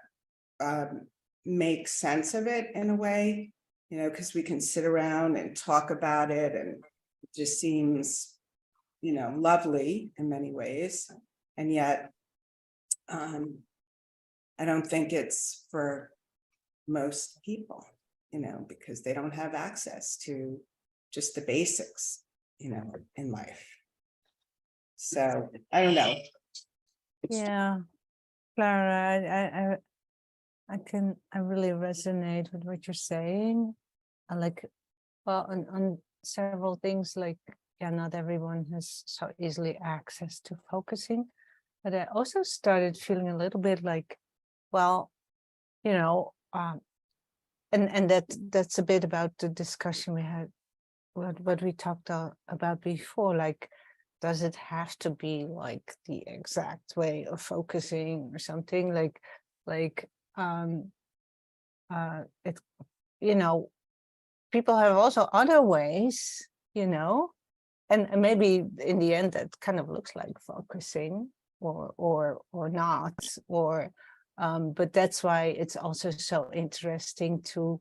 make sense of it in a way, you know, because we can sit around and talk about it and it just seems, you know, lovely in many ways. And yet, I don't think it's for most people, you know, because they don't have access to just the basics, you know, in life. So I don't know. Yeah, Clara, I really resonate with what you're saying. And like, well, on several things, like, yeah, not everyone has so easily access to focusing. But I also started feeling a little bit like, well, you know, and that's a bit about the discussion we had, what we talked about before, like, does it have to be like the exact way of focusing or something like it, you know, people have also other ways, you know, and maybe in the end that kind of looks like focusing or not, or but that's why it's also so interesting to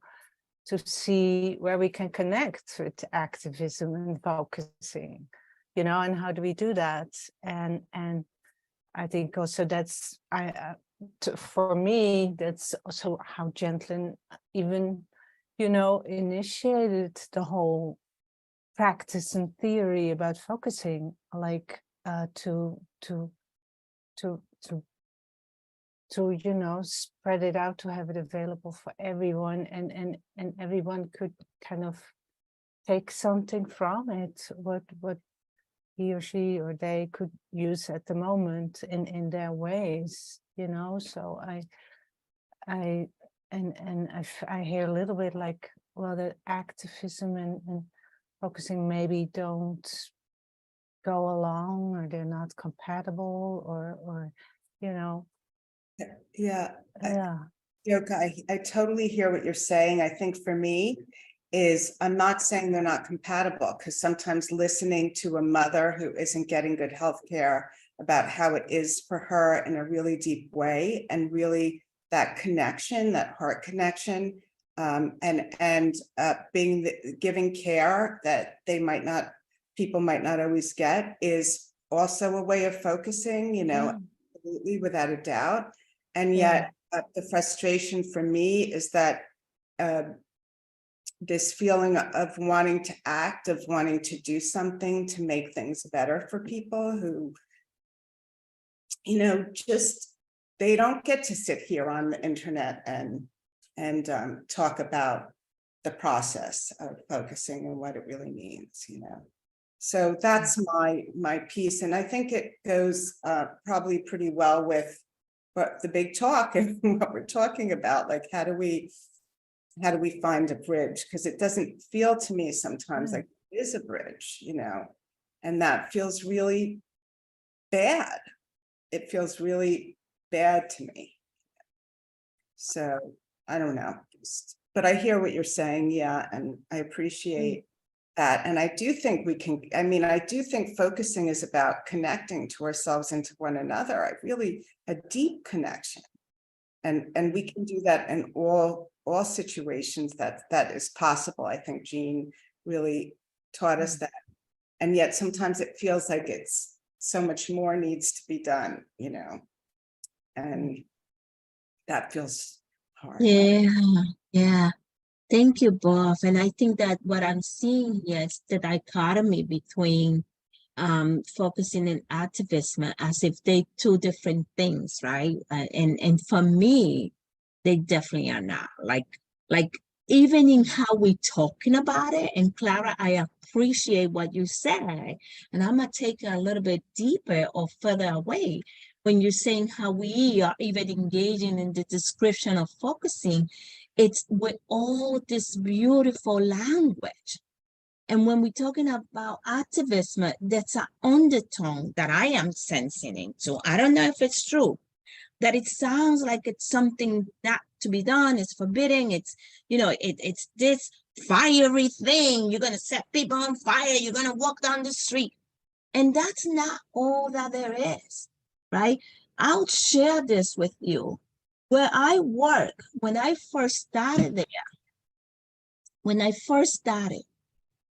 see where we can connect with activism and focusing, you know, and how do we do that? And I think also that's for me, that's also how Gentlin even, you know, initiated the whole practice and theory about focusing, like to you know, spread it out, to have it available for everyone, and everyone could kind of take something from it, what he or she or they could use at the moment in their ways, you know. So I hear a little bit like, well, the activism and focusing maybe don't go along, or they're not compatible, or you know. Yeah. Yeah. Yoka, I totally hear what you're saying. I think for me is, I'm not saying they're not compatible, because sometimes listening to a mother who isn't getting good health care about how it is for her in a really deep way, and really that connection, that heart connection, and giving care that people might not always get, is also a way of focusing, you know, absolutely, without a doubt. And yet the frustration for me is that this feeling of wanting to act, of wanting to do something to make things better for people who, you know, just, they don't get to sit here on the internet and talk about the process of focusing and what it really means, you know. So that's my piece. And I think it goes probably pretty well with the big talk and what we're talking about, like, how do we find a bridge? Because it doesn't feel to me sometimes like it is a bridge, you know, and that feels really bad, it feels really bad to me. So I don't know, but I hear what you're saying, yeah, and I appreciate that. And I do think we can, I mean, I do think focusing is about connecting to ourselves and to one another. A deep connection. And we can do that in all situations that is possible. I think Jean really taught us that. And yet sometimes it feels like it's so much more needs to be done, you know, and that feels hard. Yeah. Thank you both. And I think that what I'm seeing here is the dichotomy between focusing and activism as if they two different things, right? And for me, they definitely are not. Like even in how we talking about it, and Clara, I appreciate what you said, and I'm gonna take it a little bit deeper or further away. When you're saying how we are even engaging in the description of focusing, it's with all this beautiful language. And when we're talking about activism, that's an undertone that I am sensing into. I don't know if it's true, that it sounds like it's something not to be done, it's forbidden, it's, you know, it's this fiery thing, you're gonna set people on fire, you're gonna walk down the street. And that's not all that there is, right? I'll share this with you. Where I work, when I first started there,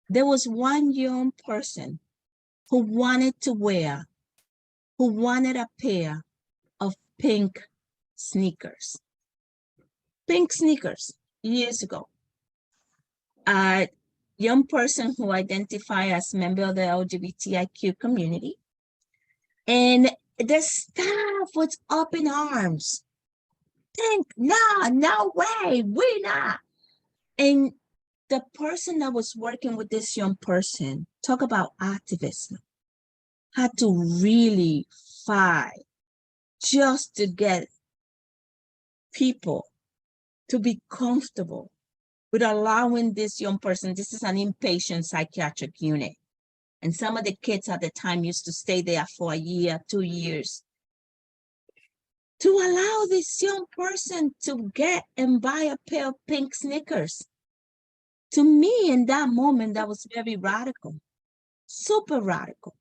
there was one young person who wanted a pair of pink sneakers. Pink sneakers years ago. A young person who identified as member of the LGBTIQ community. And the staff was up in arms. Pink, no way, we not. And the person that was working with this young person, talk about activism, had to really fight just to get people to be comfortable with allowing this young person, this is an inpatient psychiatric unit. And some of the kids at the time used to stay there for a year, 2 years. To allow this young person to get and buy a pair of pink sneakers. To me, in that moment, that was very radical, super radical,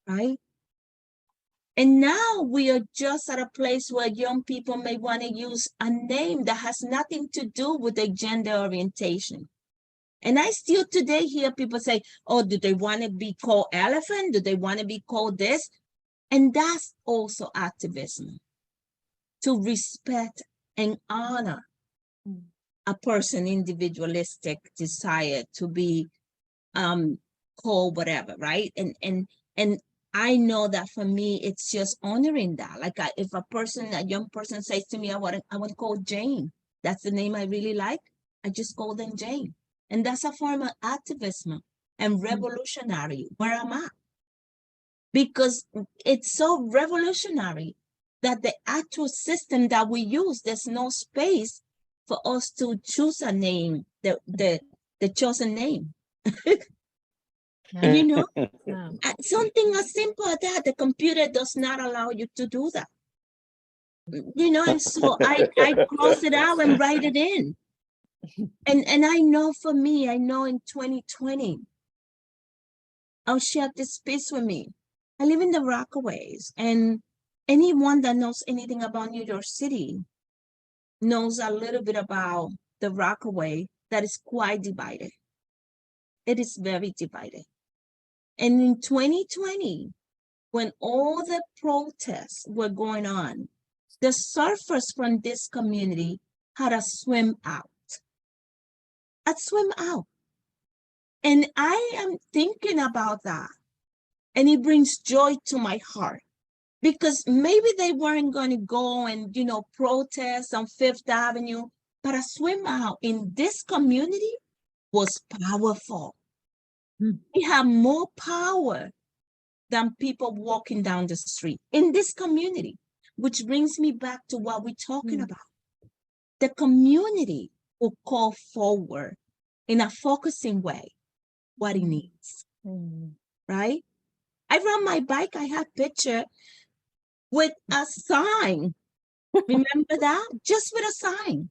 right? And now we are just at a place where young people may want to use a name that has nothing to do with their gender orientation. And I still today hear people say, oh, do they want to be called elephant? Do they want to be called this? And that's also activism. To respect and honor a person's individualistic desire to be called whatever, right? And I know that for me, it's just honoring that. Like if a young person says to me, I want to call Jane. That's the name I really like. I just call them Jane. And that's a form of activism and revolutionary where I'm at. Because it's so revolutionary that the actual system that we use, there's no space for us to choose a name, the chosen name. You know, something as simple as that, the computer does not allow you to do that. You know, and so I cross it out and write it in. And I know for me, I know in 2020, I'll share this piece with me. I live in the Rockaways, and anyone that knows anything about New York City knows a little bit about the Rockaway that is quite divided. It is very divided. And in 2020, when all the protests were going on, the surfers from this community had a swim out. A swim out. And I am thinking about that. And it brings joy to my heart. Because maybe they weren't going to go and, you know, protest on Fifth Avenue, but a swim out in this community was powerful. We have more power than people walking down the street in this community, which brings me back to what we're talking about. The community will call forward in a focusing way what it needs, right? I ride my bike, I have picture. with a sign. Remember that? Just with a sign.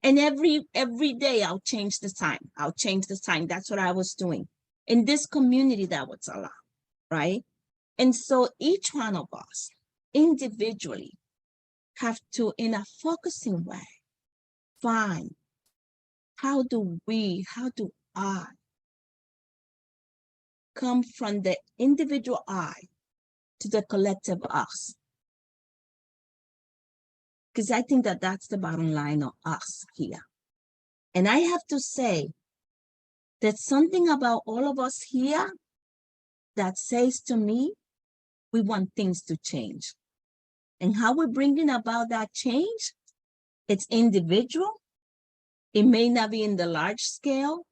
And every day I'll change the sign. I'll change the sign. That's what I was doing. In this community, that was allowed, right? And so each one of us individually have to, in a focusing way, find how do I come from the individual I to the collective us? Because I think that that's the bottom line of us here. And I have to say that something about all of us here that says to me, we want things to change. And how we're bringing about that change, it's individual. It may not be in the large scale,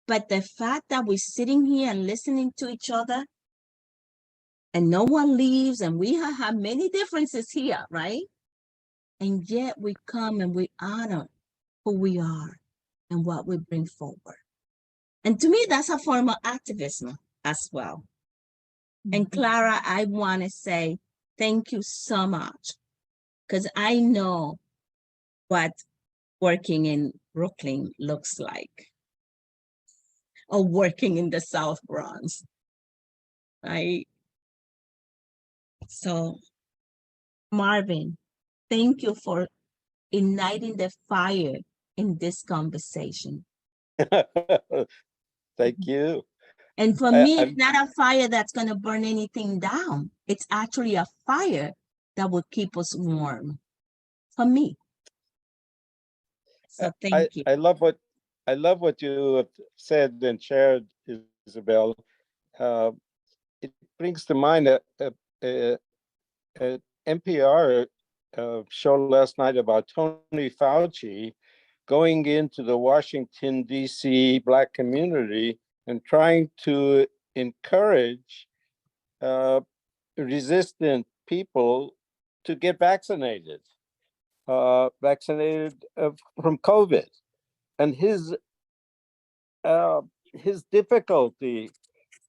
but the fact that we're sitting here and listening to each other and no one leaves, and we have many differences here, right? And yet we come and we honor who we are and what we bring forward. And to me, that's a form of activism as well. And Clara, I want to say thank you so much, because I know what working in Brooklyn looks like, or working in the South Bronx, right? So Marvin, thank you for igniting the fire in this conversation. Thank you. And for me, it's not a fire that's going to burn anything down. It's actually a fire that will keep us warm. For me. So thank you. I love what you have said and shared, Isabel. It brings to mind a NPR show last night about Tony Fauci going into the Washington, D.C. Black community and trying to encourage resistant people to get vaccinated from COVID. And his difficulty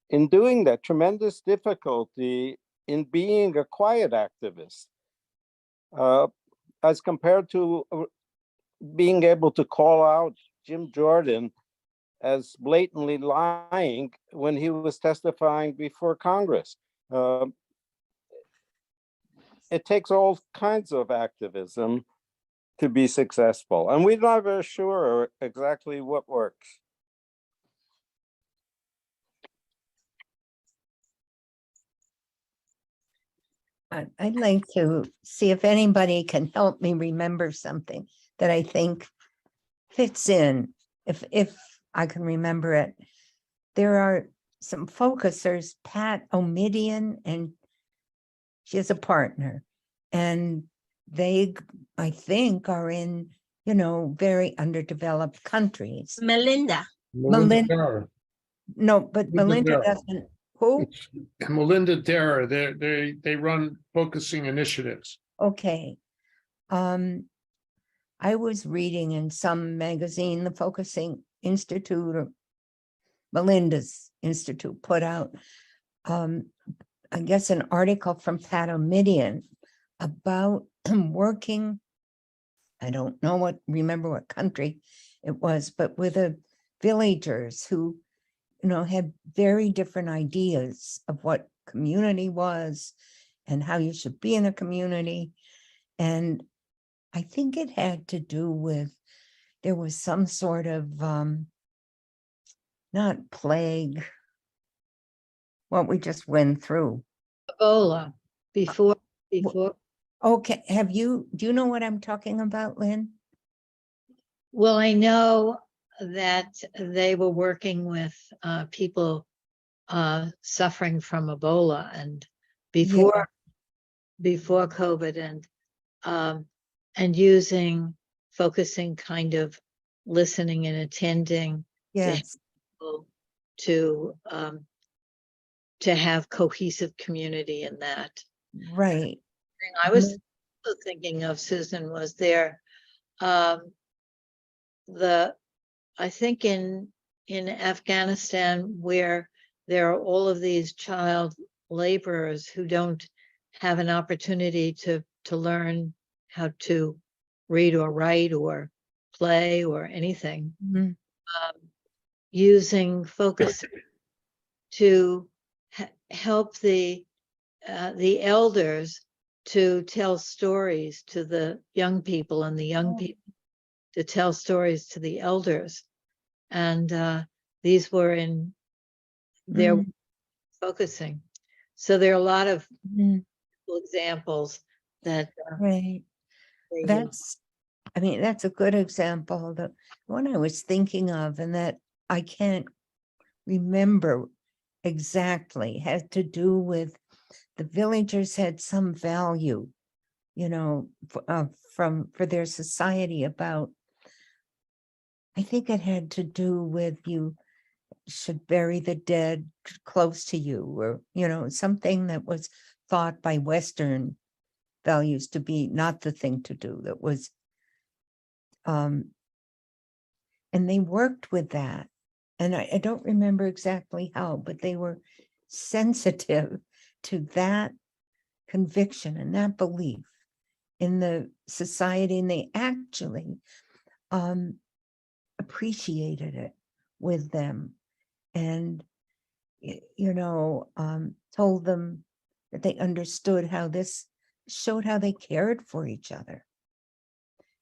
in doing that, tremendous difficulty in being a quiet activist, as compared to being able to call out Jim Jordan as blatantly lying when he was testifying before Congress. It takes all kinds of activism to be successful, and we're not very sure exactly what works. I'd like to see if anybody can help me remember something that I think fits in, if I can remember it. There are some focusers, Pat Omidian, and she has a partner, and they, I think, are in, very underdeveloped countries. Melinda. Melinda. No, but Melinda Dara. doesn't. Who? Melinda Dara, they run focusing initiatives. Okay. I was reading in some magazine, the Focusing Institute, or Melinda's Institute, put out, I guess, an article from Pat Omidian about working, I don't remember what country it was, but with villagers who, had very different ideas of what community was and how you should be in a community. And I think it had to do with, there was some sort of, not plague, what we just went through. Ebola, before. Okay, do you know what I'm talking about, Lynn? Well, I know that they were working with people suffering from Ebola and before COVID, and focusing kind of listening and attending Yes. to have cohesive community in that. Right. I was also thinking of, Susan, was there I think in Afghanistan, where there are all of these child laborers who don't have an opportunity to learn how to read or write or play or anything, Mhm. using focus to help the elders to tell stories to the young people, and the young people to tell stories to the elders. And these were in their focusing. So there are a lot of Mhm. examples that Right. they use. I mean, that's a good example. The one I was thinking of, and that I can't remember exactly, had to do with the villagers had some value, you know, for their society about, I think it had to do with you should bury the dead close to you, or, you know, something that was thought by Western values to be not the thing to do. That was, and they worked with that. And I don't remember exactly how, but they were sensitive to that conviction and that belief in the society, and they actually appreciated it with them, and you know, told them that they understood how this showed how they cared for each other.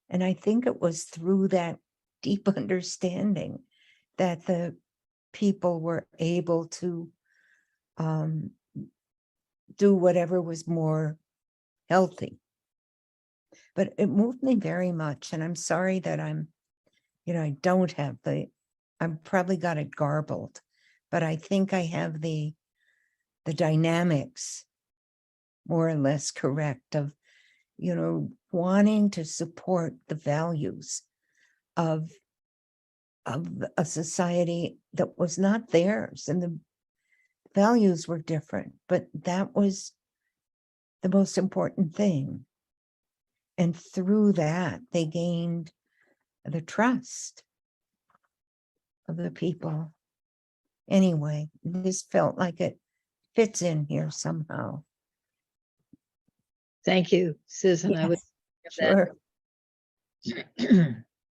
And I think it was through that deep understanding that the people were able to do whatever was more healthy. But it moved me very much. And I'm sorry that I don't have I've probably got it garbled, but I think I have the dynamics more or less correct of, wanting to support the values of a society that was not theirs, and the values were different, but that was the most important thing. And through that, they gained the trust of the people. Anyway, this felt like it fits in here somehow. Thank you, Susan. I would Sure.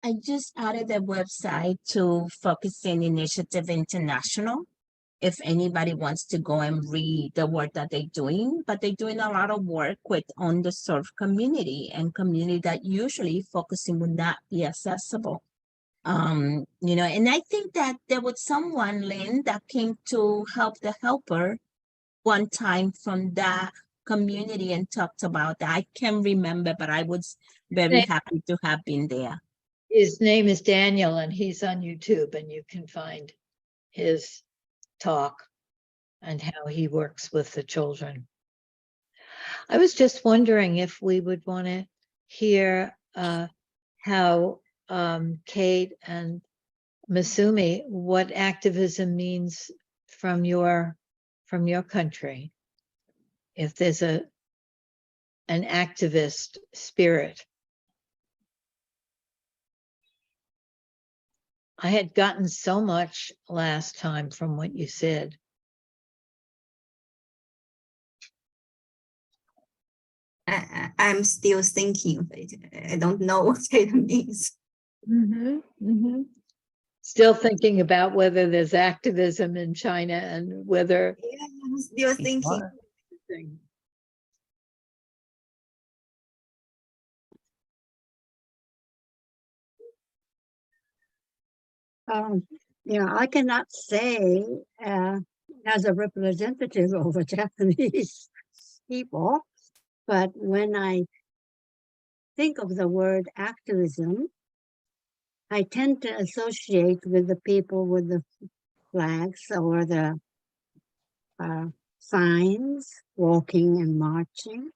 I just added a website to Focusing Initiative International. If anybody wants to go and read the work that they're doing, but they're doing a lot of work with underserved community and community that usually focusing would not be accessible. And I think that there was someone, Lynn, that came to help the helper one time from that community and talked about that. I can't remember, but I was very happy to have been there. His name is Daniel, and he's on YouTube, and you can find his talk and how he works with the children. I was just wondering if we would want to hear how Kate and Masumi, what activism means from your country. If there's an activist spirit. I had gotten so much last time from what you said. I'm still thinking of it. I don't know what it means. Still thinking about whether there's activism in China and whether. Yeah, I'm still thinking. I cannot say as a representative of a Japanese people, but when I think of the word activism, I tend to associate with the people with the flags or the signs, walking and marching.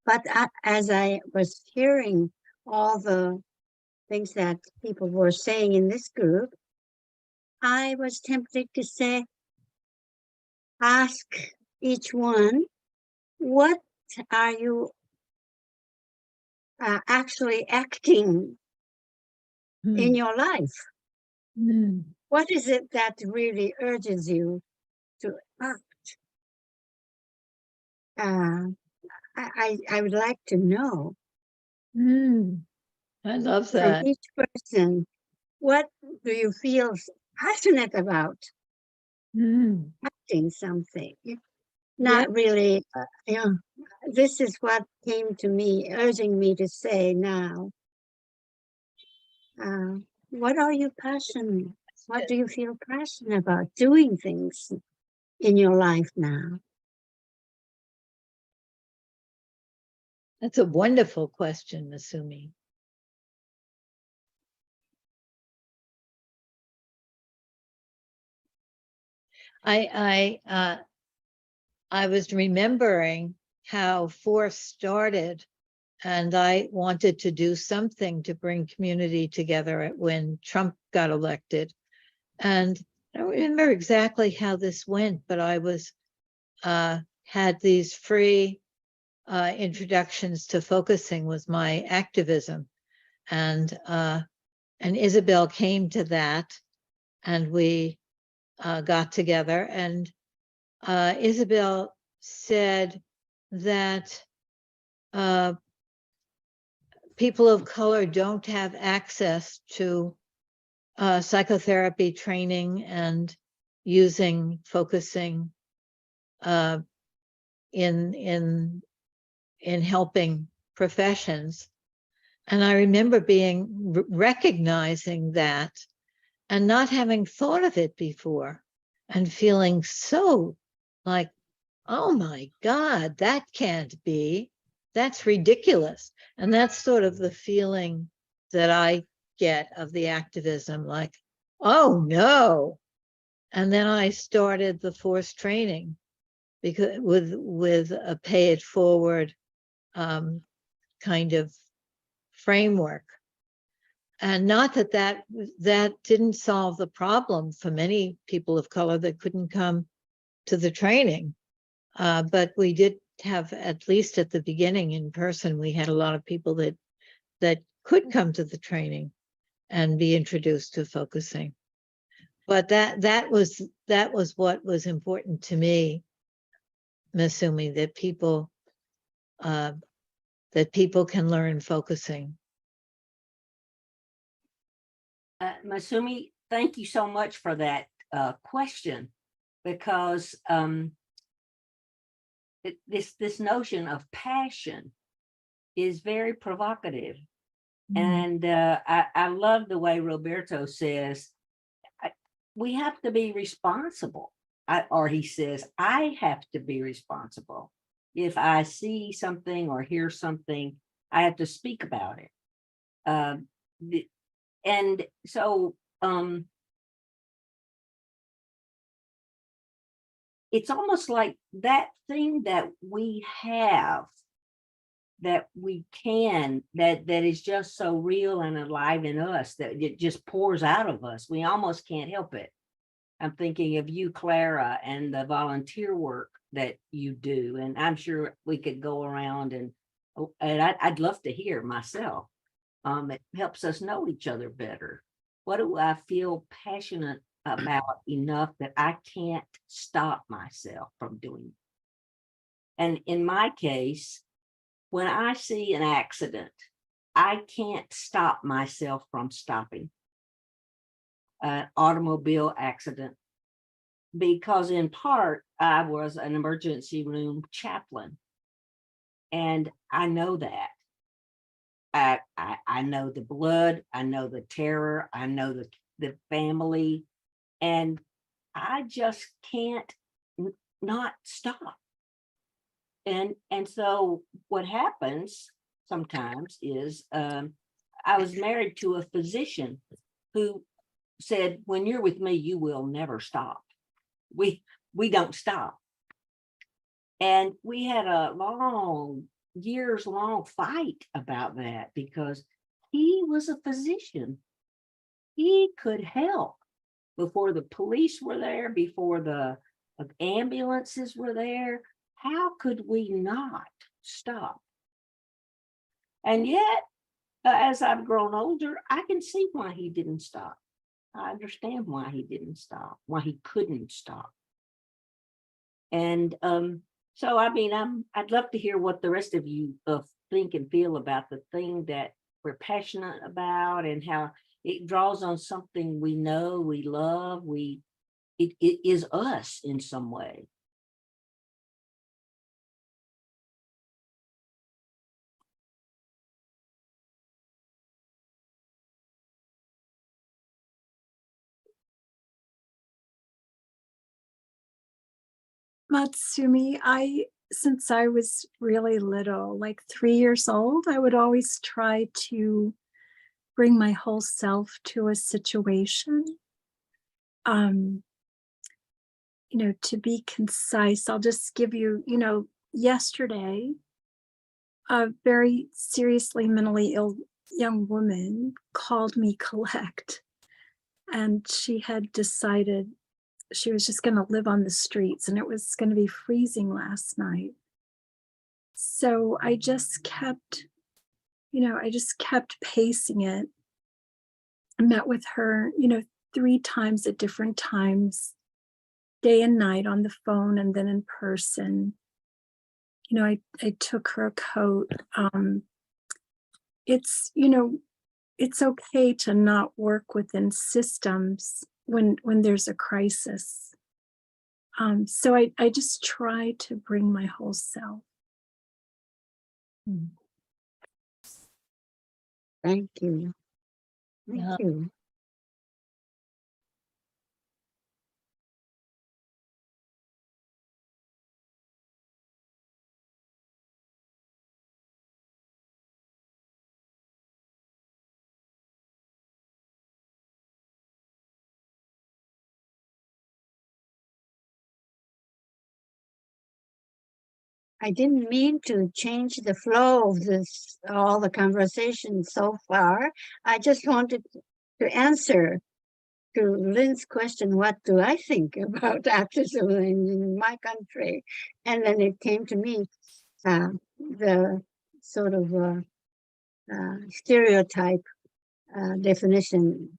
But as I was hearing all the things that people were saying in this group, I was tempted to say, ask each one, what are you actually acting in your life? What is it that really urges you to act? I would like to know I love from that. each person, what do you feel passionate about? Acting something, not really, this is what came to me, urging me to say now. What are you passionate? What do you feel passionate about doing things in your life now? That's a wonderful question, Masumi. I was remembering how Force started, and I wanted to do something to bring community together when Trump got elected. And I don't remember exactly how this went, but I was had these free introductions to focusing with my activism, and Isabel came to that, and we got together, and Isabel said that people of color don't have access to psychotherapy training and using focusing in helping professions. And I remember recognizing that and not having thought of it before, and feeling so like, oh my God, that can't be, that's ridiculous. And that's sort of the feeling that I get of the activism, like, oh no. And then I started the Force training because with a pay it forward kind of framework. And not that didn't solve the problem for many people of color that couldn't come to the training. But we did have, at least at the beginning in person, we had a lot of people that could come to the training and be introduced to focusing. But that was what was important to me, Masumi, that people can learn focusing. Masumi, thank you so much for that question, because this notion of passion is very provocative. And I love the way Roberto says, we have to be responsible. Or he says, I have to be responsible. If I see something or hear something, I have to speak about it. And so it's almost like that thing that we have, that we can, that is just so real and alive in us, that it just pours out of us. We almost can't help it. I'm thinking of you, Clara, and the volunteer work that you do. And I'm sure we could go around and I'd love to hear myself. It helps us know each other better. What do I feel passionate about enough that I can't stop myself from doing? And in my case, when I see an accident, I can't stop myself from stopping. An automobile accident, because in part, I was an emergency room chaplain. And I know that. I know the blood, I know the terror, I know the family, and I just can't not stop. And so what happens sometimes is I was married to a physician who said, when you're with me, you will never stop. We don't stop. And we had a years-long fight about that, because he was a physician. He could help before the police were there, before the ambulances were there. How could we not stop? And yet, as I've grown older, I can see why he didn't stop. I understand why he didn't stop, why he couldn't stop. And So, I mean, I'd love to hear what the rest of you think and feel about the thing that we're passionate about and how it draws on something we know, we love, it is us in some way. Matsumi, since I was really little, like 3 years old, I would always try to bring my whole self to a situation. To be concise, I'll just give you, yesterday, a very seriously mentally ill young woman called me collect, and she had decided she was just going to live on the streets, and it was going to be freezing last night. So I just kept pacing it. I met with her, 3 times at different times, day and night, on the phone and then in person. I took her a coat. It's okay to not work within systems when there's a crisis. So I just try to bring my whole self. Thank you. Thank Yeah. you. I didn't mean to change the flow of all the conversation so far. I just wanted to answer to Lynn's question, what do I think about activism in my country? And then it came to me, the sort of stereotype definition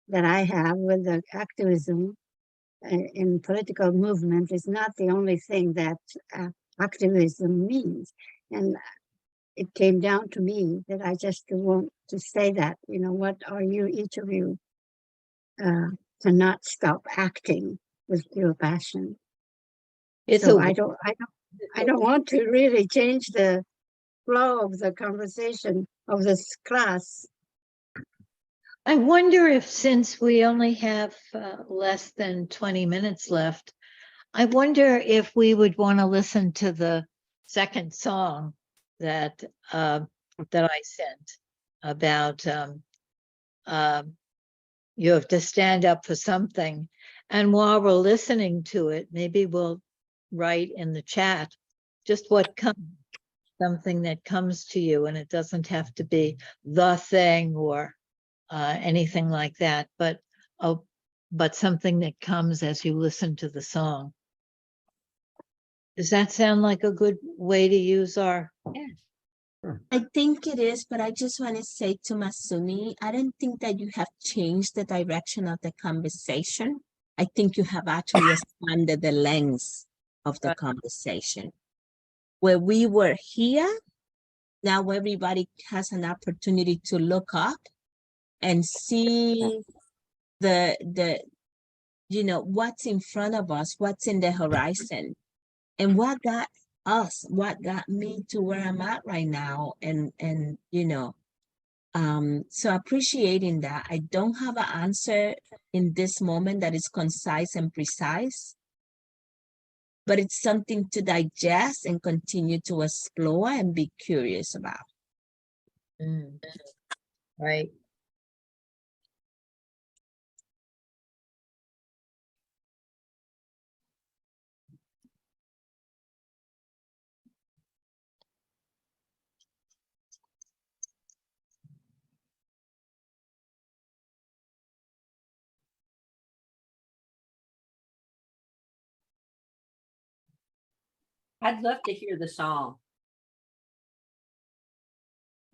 that I have with the activism in political movement is not the only thing that activism means. And it came down to me that I just want to say that, what are you, each of you, to not stop acting with your passion. I don't want to really change the flow of the conversation of this class. I wonder if, since we only have less than 20 minutes left, I wonder if we would want to listen to the second song that I sent about you have to stand up for something. And while we're listening to it, maybe we'll write in the chat just what comes, something that comes to you, and it doesn't have to be the thing or anything like that, but something that comes as you listen to the song. Does that sound like a good way to use our? I think it is, but I just want to say to Masumi, I don't think that you have changed the direction of the conversation. I think you have actually expanded the length of the conversation. Where we were here, now everybody has an opportunity to look up and see what's in front of us, what's in the horizon, and what got me to where I'm at right now. So appreciating that. I don't have an answer in this moment that is concise and precise, but it's something to digest and continue to explore and be curious about. Right. I'd love to hear the song.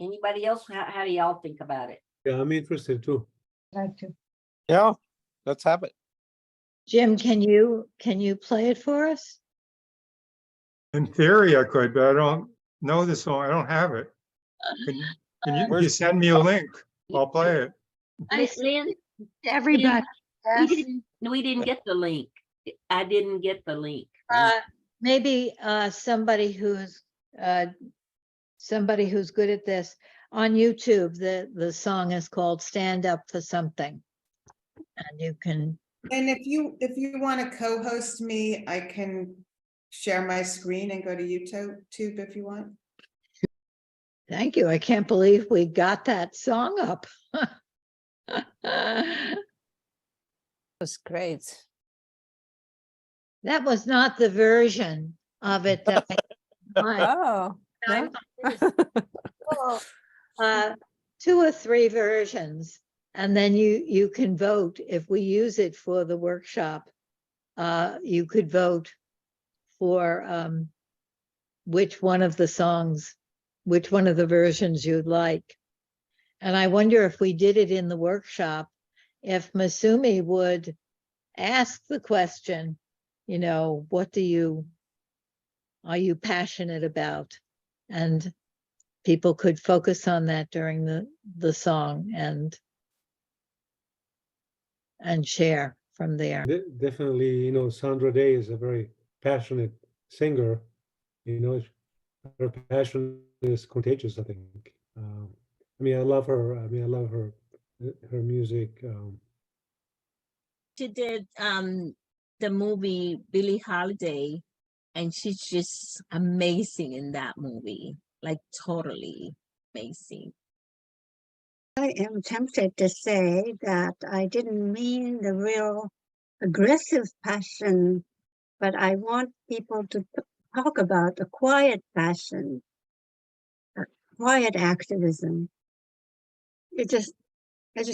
Anybody else? How do y'all think about it? Yeah, I'm interested too. Like to. Yeah, let's have it. Jim, can you play it for us? In theory, I could, but I don't know the song. I don't have it. Can you send me a link? I'll play it. Lynn, Everybody. we didn't get the link. I didn't get the link. Maybe somebody who's good at this on YouTube. The song is called "Stand Up for Something," and you can. And if you want to co-host me, I can share my screen and go to YouTube if you want. Thank you. I can't believe we got that song up. That was great. was not the version of it that Oh, no? I 2 or 3 versions, and then you can vote. If we use it for the workshop, you could vote for which one of the songs, which one of the versions you'd like. And I wonder if we did it in the workshop, if Masumi would ask the question, you know, what are you passionate about? And people could focus on that during the song and share from there. Definitely, you know, Sandra Day is a very passionate singer. You know, her passion is contagious, I think. I mean, I love her. I mean, I love her music. She did the movie Billie Holiday, and she's just amazing in that movie, like totally amazing. I am tempted to say that I didn't mean the real aggressive passion, but I want people to talk about a quiet passion, quiet activism. I just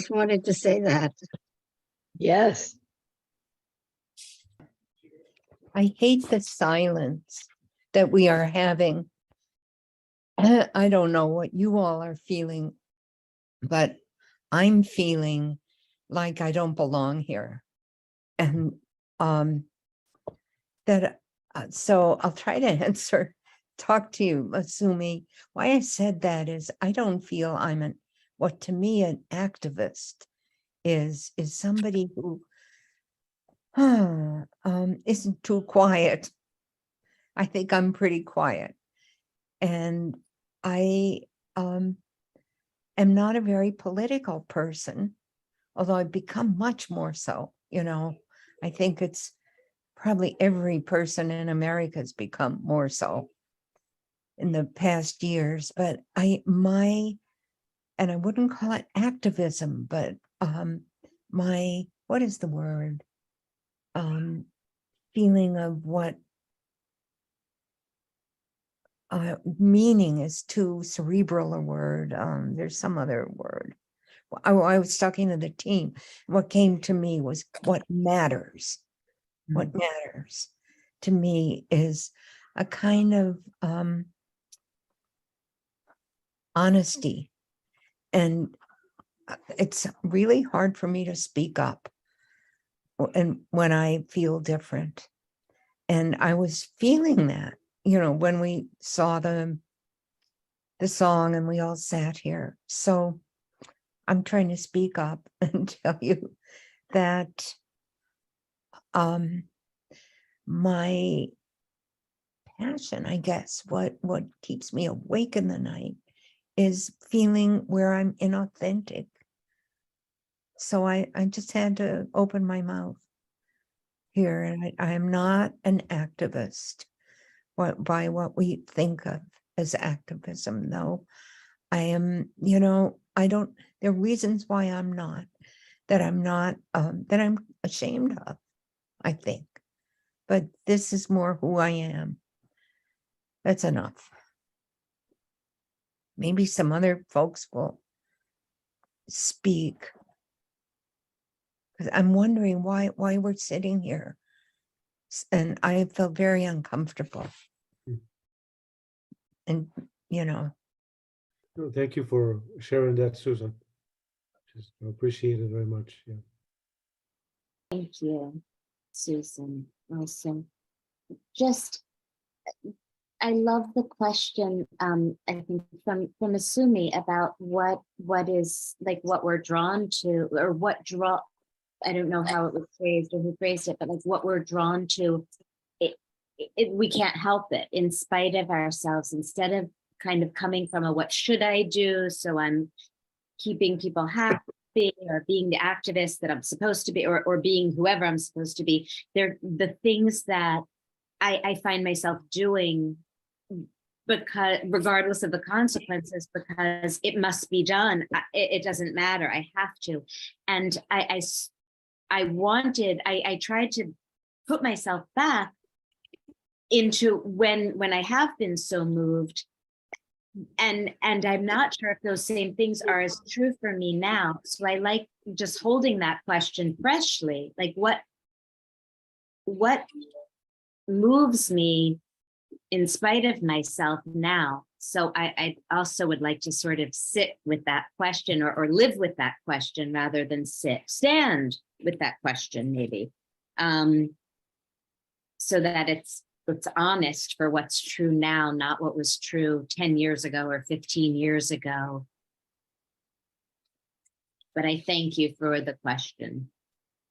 wanted to say that. Yes. I hate the silence that we are having. I don't know what you all are feeling, but I'm feeling like I don't belong here. And so I'll try to talk to you, Masumi. Why I said that is I don't feel I'm what to me an activist is somebody who isn't too quiet. I think I'm pretty quiet. And I am not a very political person, although I've become much more so, you know. I think it's probably every person in America has become more so in the past years, but and I wouldn't call it activism, but what is the word? Feeling of what meaning is too cerebral a word. There's some other word. I was talking to the team. What came to me was what matters. What matters to me is a kind of honesty. And it's really hard for me to speak up and when I feel different. And I was feeling that, you know, when we saw the song and we all sat here. So I'm trying to speak up and tell you that my passion, I guess, what keeps me awake in the night is feeling where I'm inauthentic. So I just had to open my mouth here, and I am not an activist by what we think of as activism, though. I am, you know, there are reasons why I'm not, that I'm ashamed of, I think. But this is more who I am. That's enough. Maybe some other folks will speak. Because I'm wondering why we're sitting here. And I felt very uncomfortable. And, you know. No, thank you for sharing that, Susan. Just appreciate it very much. Yeah. Thank you, Susan. Also, just I love the question, I think from Asumi about what is like what we're drawn to, or what draw, I don't know how it was phrased or who phrased it, but like what we're drawn to, we can't help it in spite of ourselves, instead of kind of coming from a what should I do, so I'm keeping people happy, or being the activist that I'm supposed to be, or being whoever I'm supposed to be. They're the things that I find myself doing, because regardless of the consequences, because it must be done. It doesn't matter. I have to. And I tried to put myself back into when I have been so moved. And I'm not sure if those same things are as true for me now. So I like just holding that question freshly, like what moves me in spite of myself now. So I also would like to sort of sit with that question, or live with that question rather than stand with that question, maybe. So that it's honest for what's true now, not what was true 10 years ago or 15 years ago. But I thank you for the question.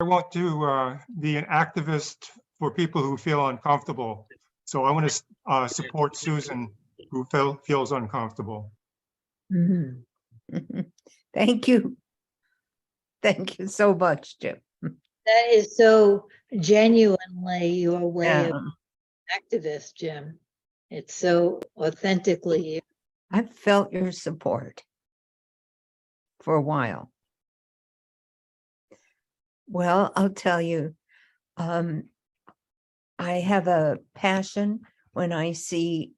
I want to be an activist for people who feel uncomfortable. So I want to support Susan, who feels uncomfortable. Mhm. Thank you. Thank you so much, Jim. That is so genuinely your way Yeah. of activist, Jim. It's so authentically you. I've felt your support for a while. Well, I'll tell you, I have a passion when I see